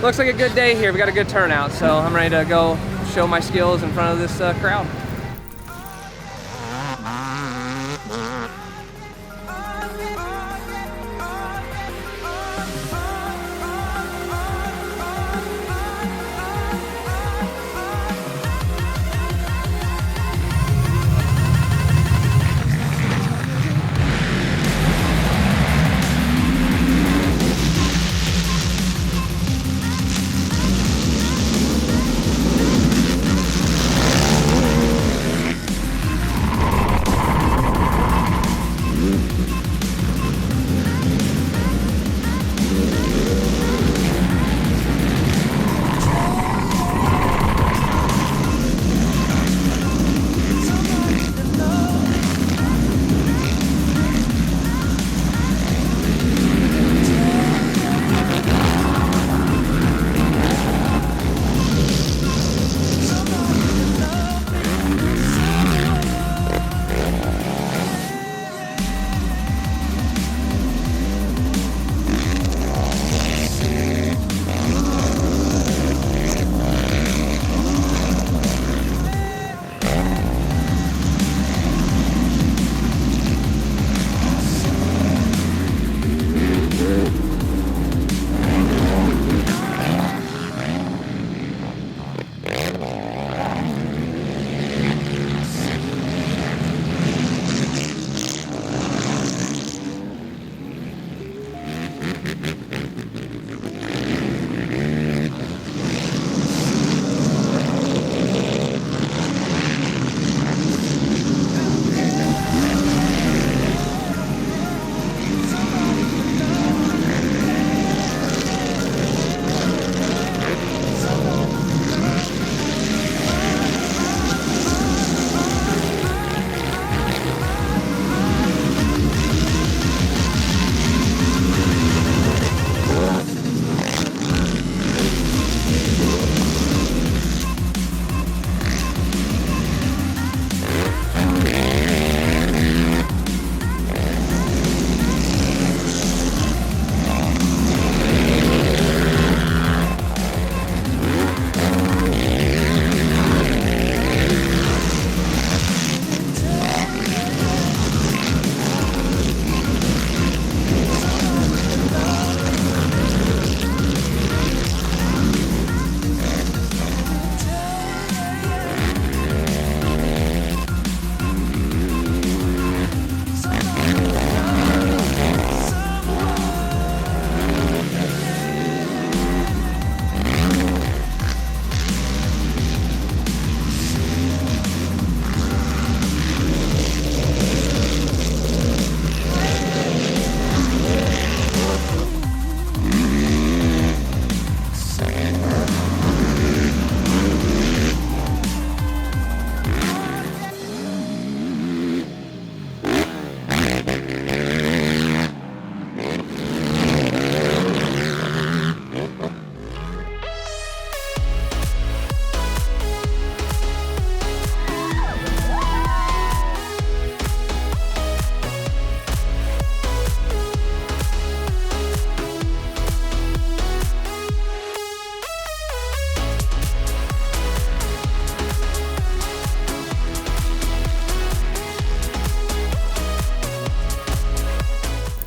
looks like a good day here. We got a good turnout, so I'm ready to go show my skills in front of this crowd.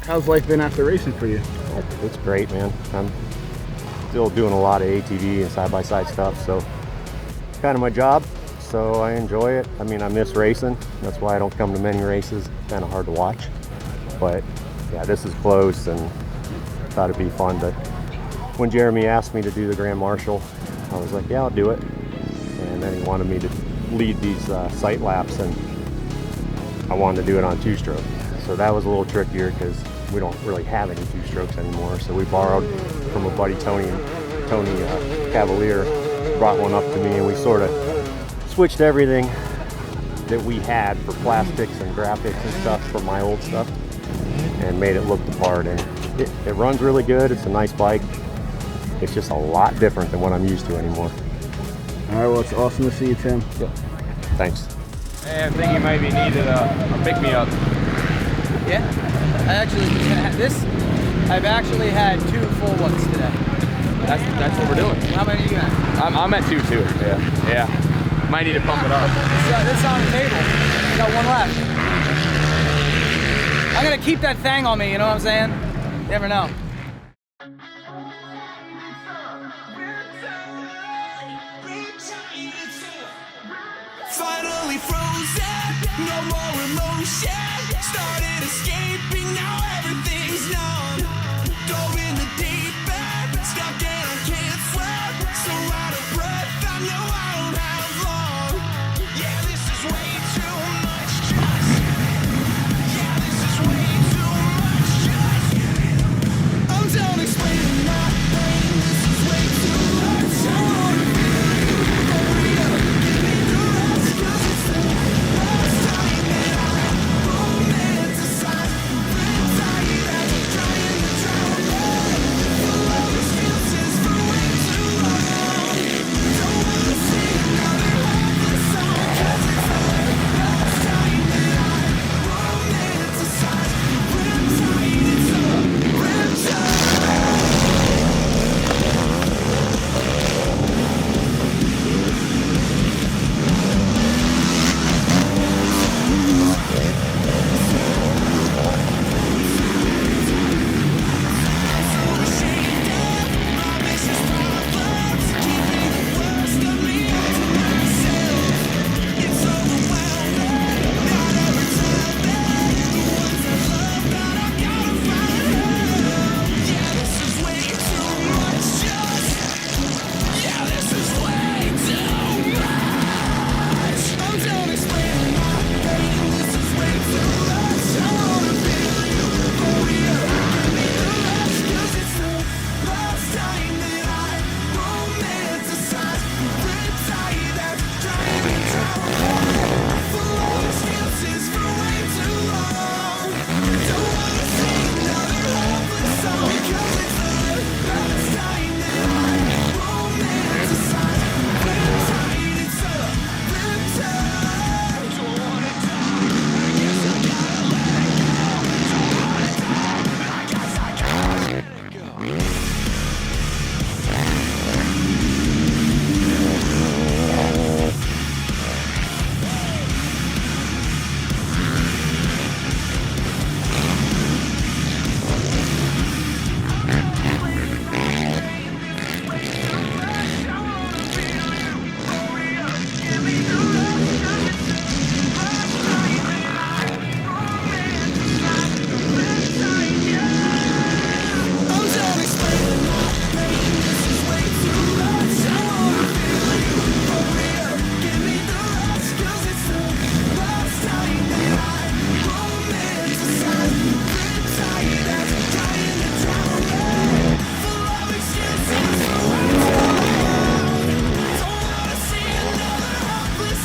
how's life been after racing for you? It's great, man. I'm still doing a lot of ATV and side-by-side stuff, so it's kind of my job, so I enjoy it. I mean, I miss racing. That's why I don't come to many races. It's kind of hard to watch. But yeah, this is close and thought it'd be fun. But when Jeremy asked me to do the Grand Marshal, I was like, yeah, I'll do it. And then he wanted me to lead these sight laps, and I wanted to do it on two-stroke. So that was a little trickier because we don't really have any two-strokes anymore. So we borrowed from a buddy, Tony Cavalier, brought one up to me, and we sort of switched everything that we had for plastics and graphics and stuff from my old stuff and made it look the part. And it runs really good. It's a nice bike. It's just a lot different than what I'm used to anymore. All right, well, it's awesome to see you, Tim. Yep. Thanks. Hey, I think you maybe needed a pick-me-up. Yeah, I've actually had 2 full ones today. That's what we're doing. How many you got? I'm at 2 too. Yeah. Might need to pump it up. This is on the table. I got 1 left. I'm gonna keep that thing on me, you know what I'm saying? You never know. Finally frozen, no more emotion. Started escaping, now everything's numb. Dove in the deep end, stuck and I can't swim. So out of breath, I know I don't have long. Yeah, this is way too much trust. Yeah, this is way too much trust. I'm done explaining my pain. This is way too much. I wanna feel you. Hurry up, give me the rest. 'Cause it's the last time that I romanticize. I'm tired as I'm trying to drown out. Full of excuses for way too long. Don't wanna sing another hopeless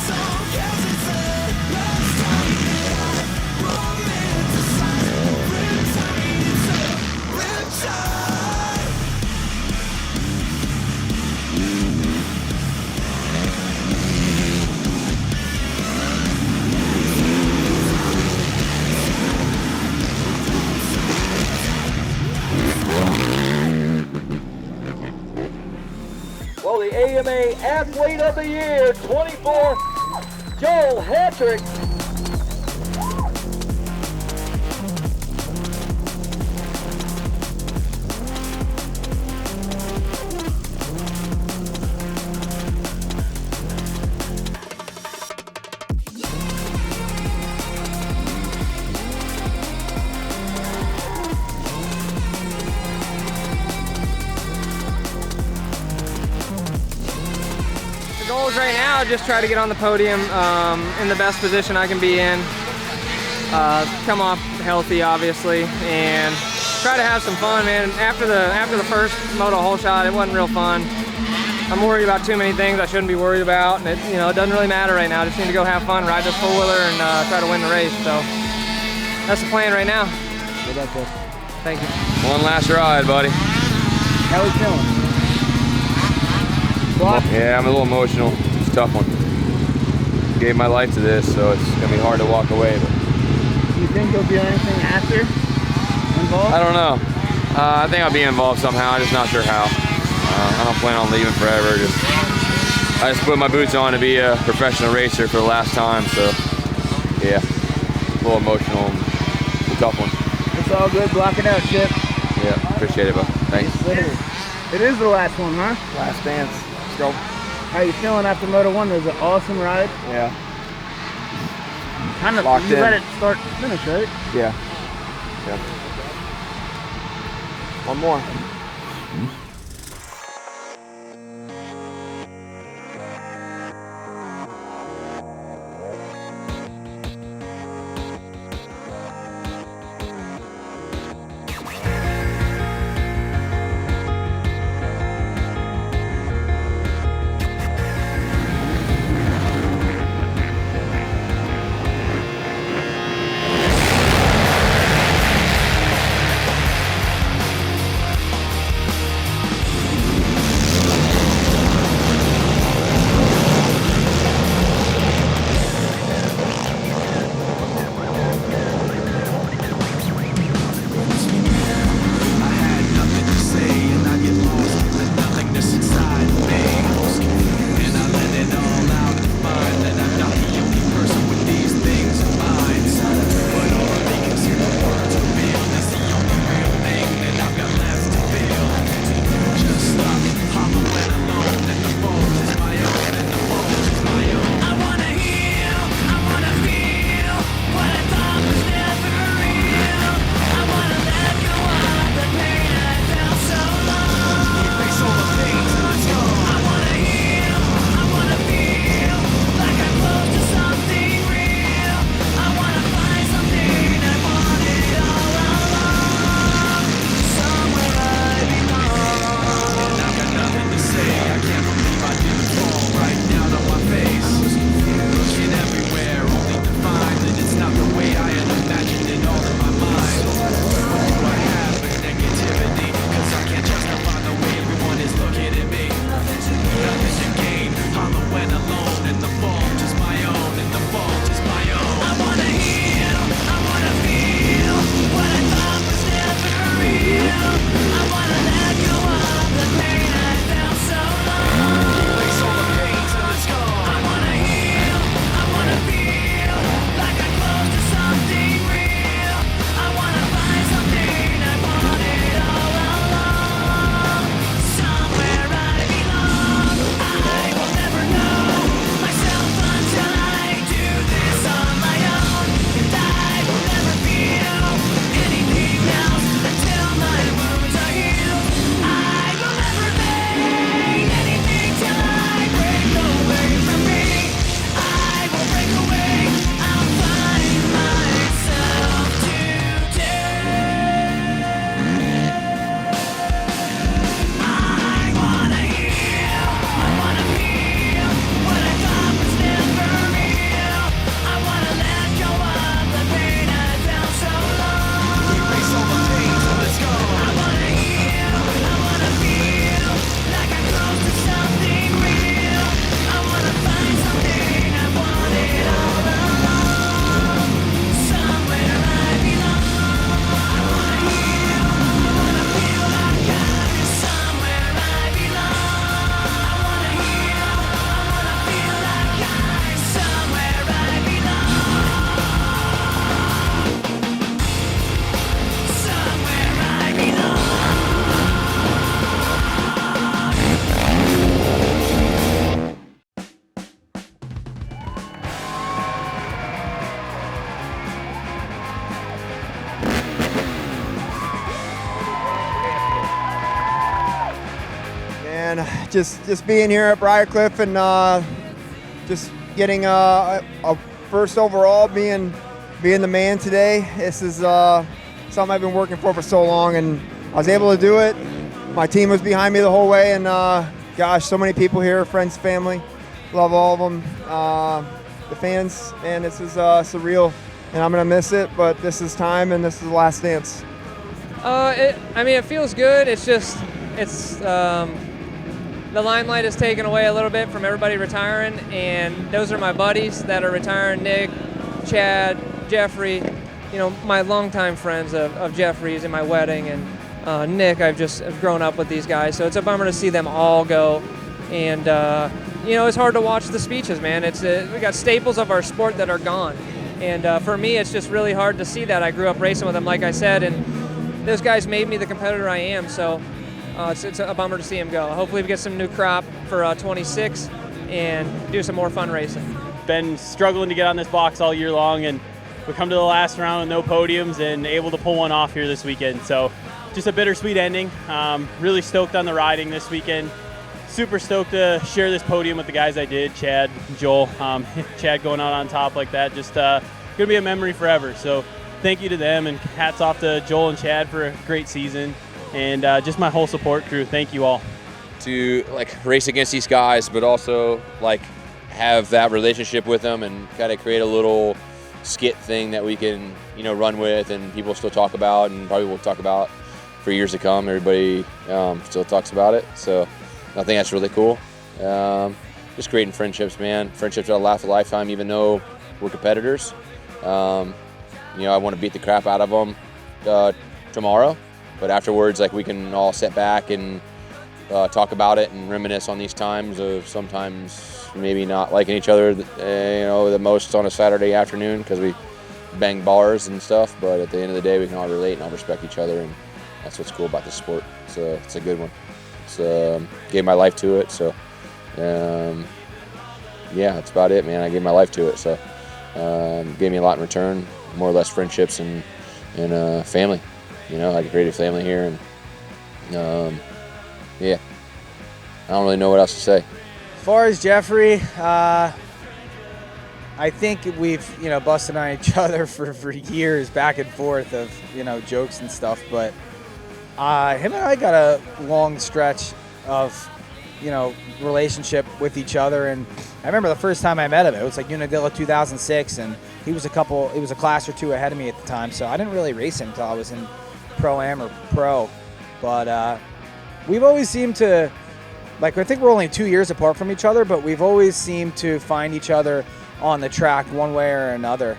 song. 'Cause it's the last time that I romanticize. I'm tired, it's a riptide. Well, the AMA Athlete of the Year, 24, Joel Hattrick. now just try to get on the podium in the best position I can be in. Come off healthy, obviously, and try to have some fun, man. After the first moto hole shot, it wasn't real fun. I'm worried about too many things I shouldn't be worried about, and it doesn't really matter right now. I just need to go have fun, ride this four-wheeler, and try to win the race. So that's the plan right now. Good luck, Chris. Thank you. One last ride, buddy. How we feeling? Yeah, I'm a little emotional. It's a tough one. Gave my life to this, so it's gonna be hard to walk away. But Do you think you'll do anything after? Involved? I don't know. I think I'll be involved somehow. I'm just not sure how. I don't plan on leaving forever. I just put my boots on to be a professional racer for the last time. So yeah, a little emotional. And it's a tough one. It's all good. Block it out, Chip. Yeah, appreciate it, bud. Thanks. It is the last one, huh? Last dance. Let's go. How you feeling after Moto 1? It was an awesome ride. Yeah. Kind of Locked you in. let it start to finish, right? Yeah. Yeah. One more. And just being here at Briarcliff and just getting a first overall, being the man today. This is something I've been working for so long, and I was able to do it. My team was behind me the whole way, and gosh, so many people here, friends, family, love all of them. The fans, man, this is surreal, and I'm gonna miss it, but this is time, and this is the last dance. I mean, it feels good. It's just, the limelight is taken away a little bit from everybody retiring, and those are my buddies that are retiring: Nick, Chad, Jeffrey, my longtime friends of Jeffrey's in my wedding, and Nick, I've grown up with these guys, so it's a bummer to see them all go. And it's hard to watch the speeches, man. We got staples of our sport that are gone, and for me, it's just really hard to see that. I grew up racing with them, like I said, and those guys made me the competitor I am. So it's a bummer to see them go. Hopefully, we get some new crop for 26 and do some more fun racing. Been struggling to get on this box all year long, and we come to the last round with no podiums and able to pull one off here this weekend. So just a bittersweet ending. Really stoked on the riding this weekend. Super stoked to share this podium with the guys I did, Chad, Joel. Chad going out on top like that, just gonna be a memory forever. So thank you to them, and hats off to Joel and Chad for a great season, and just my whole support crew. Thank you all. To race against these guys, but also have that relationship with them and kind of create a little skit thing that we can run with, and people still talk about, and probably will talk about for years to come. Everybody still talks about it, so I think that's really cool. Just creating friendships, man. Friendships that'll last a lifetime, even though we're competitors. I want to beat the crap out of them tomorrow, but afterwards, we can all sit back and talk about it and reminisce on these times of sometimes maybe not liking each other, the most on a Saturday afternoon because we bang bars and stuff. But at the end of the day, we can all relate and all respect each other, and that's what's cool about the sport. So it's a good one. Gave my life to it, so yeah, that's about it, man. I gave my life to it, so gave me a lot in return, more or less friendships and family. I created a family here, and yeah, I don't really know what else to say. As far as Jeffrey, I think we've busted on each other for years, back and forth of jokes and stuff, but him and I got a long stretch of relationship with each other, and I remember the first time I met him, it was Unadilla 2006, and he was a class or two ahead of me at the time, so I didn't really race him until I was in Pro-Am or Pro, but we've always seemed to, I think we're only 2 years apart from each other, but we've always seemed to find each other on the track one way or another,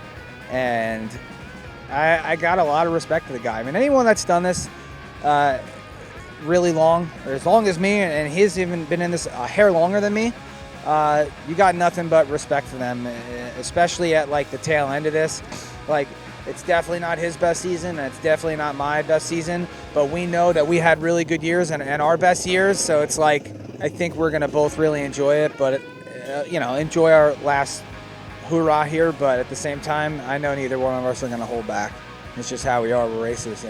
and I got a lot of respect for the guy. I mean, anyone that's done this really long, or as long as me, and he's even been in this a hair longer than me, you got nothing but respect for them, especially at the tail end of this. It's definitely not his best season, and it's definitely not my best season, but we know that we had really good years and our best years, so it's I think we're going to both really enjoy it, but enjoy our last hoorah here, but at the same time, I know neither one of us are going to hold back. It's just how we are, we're racers,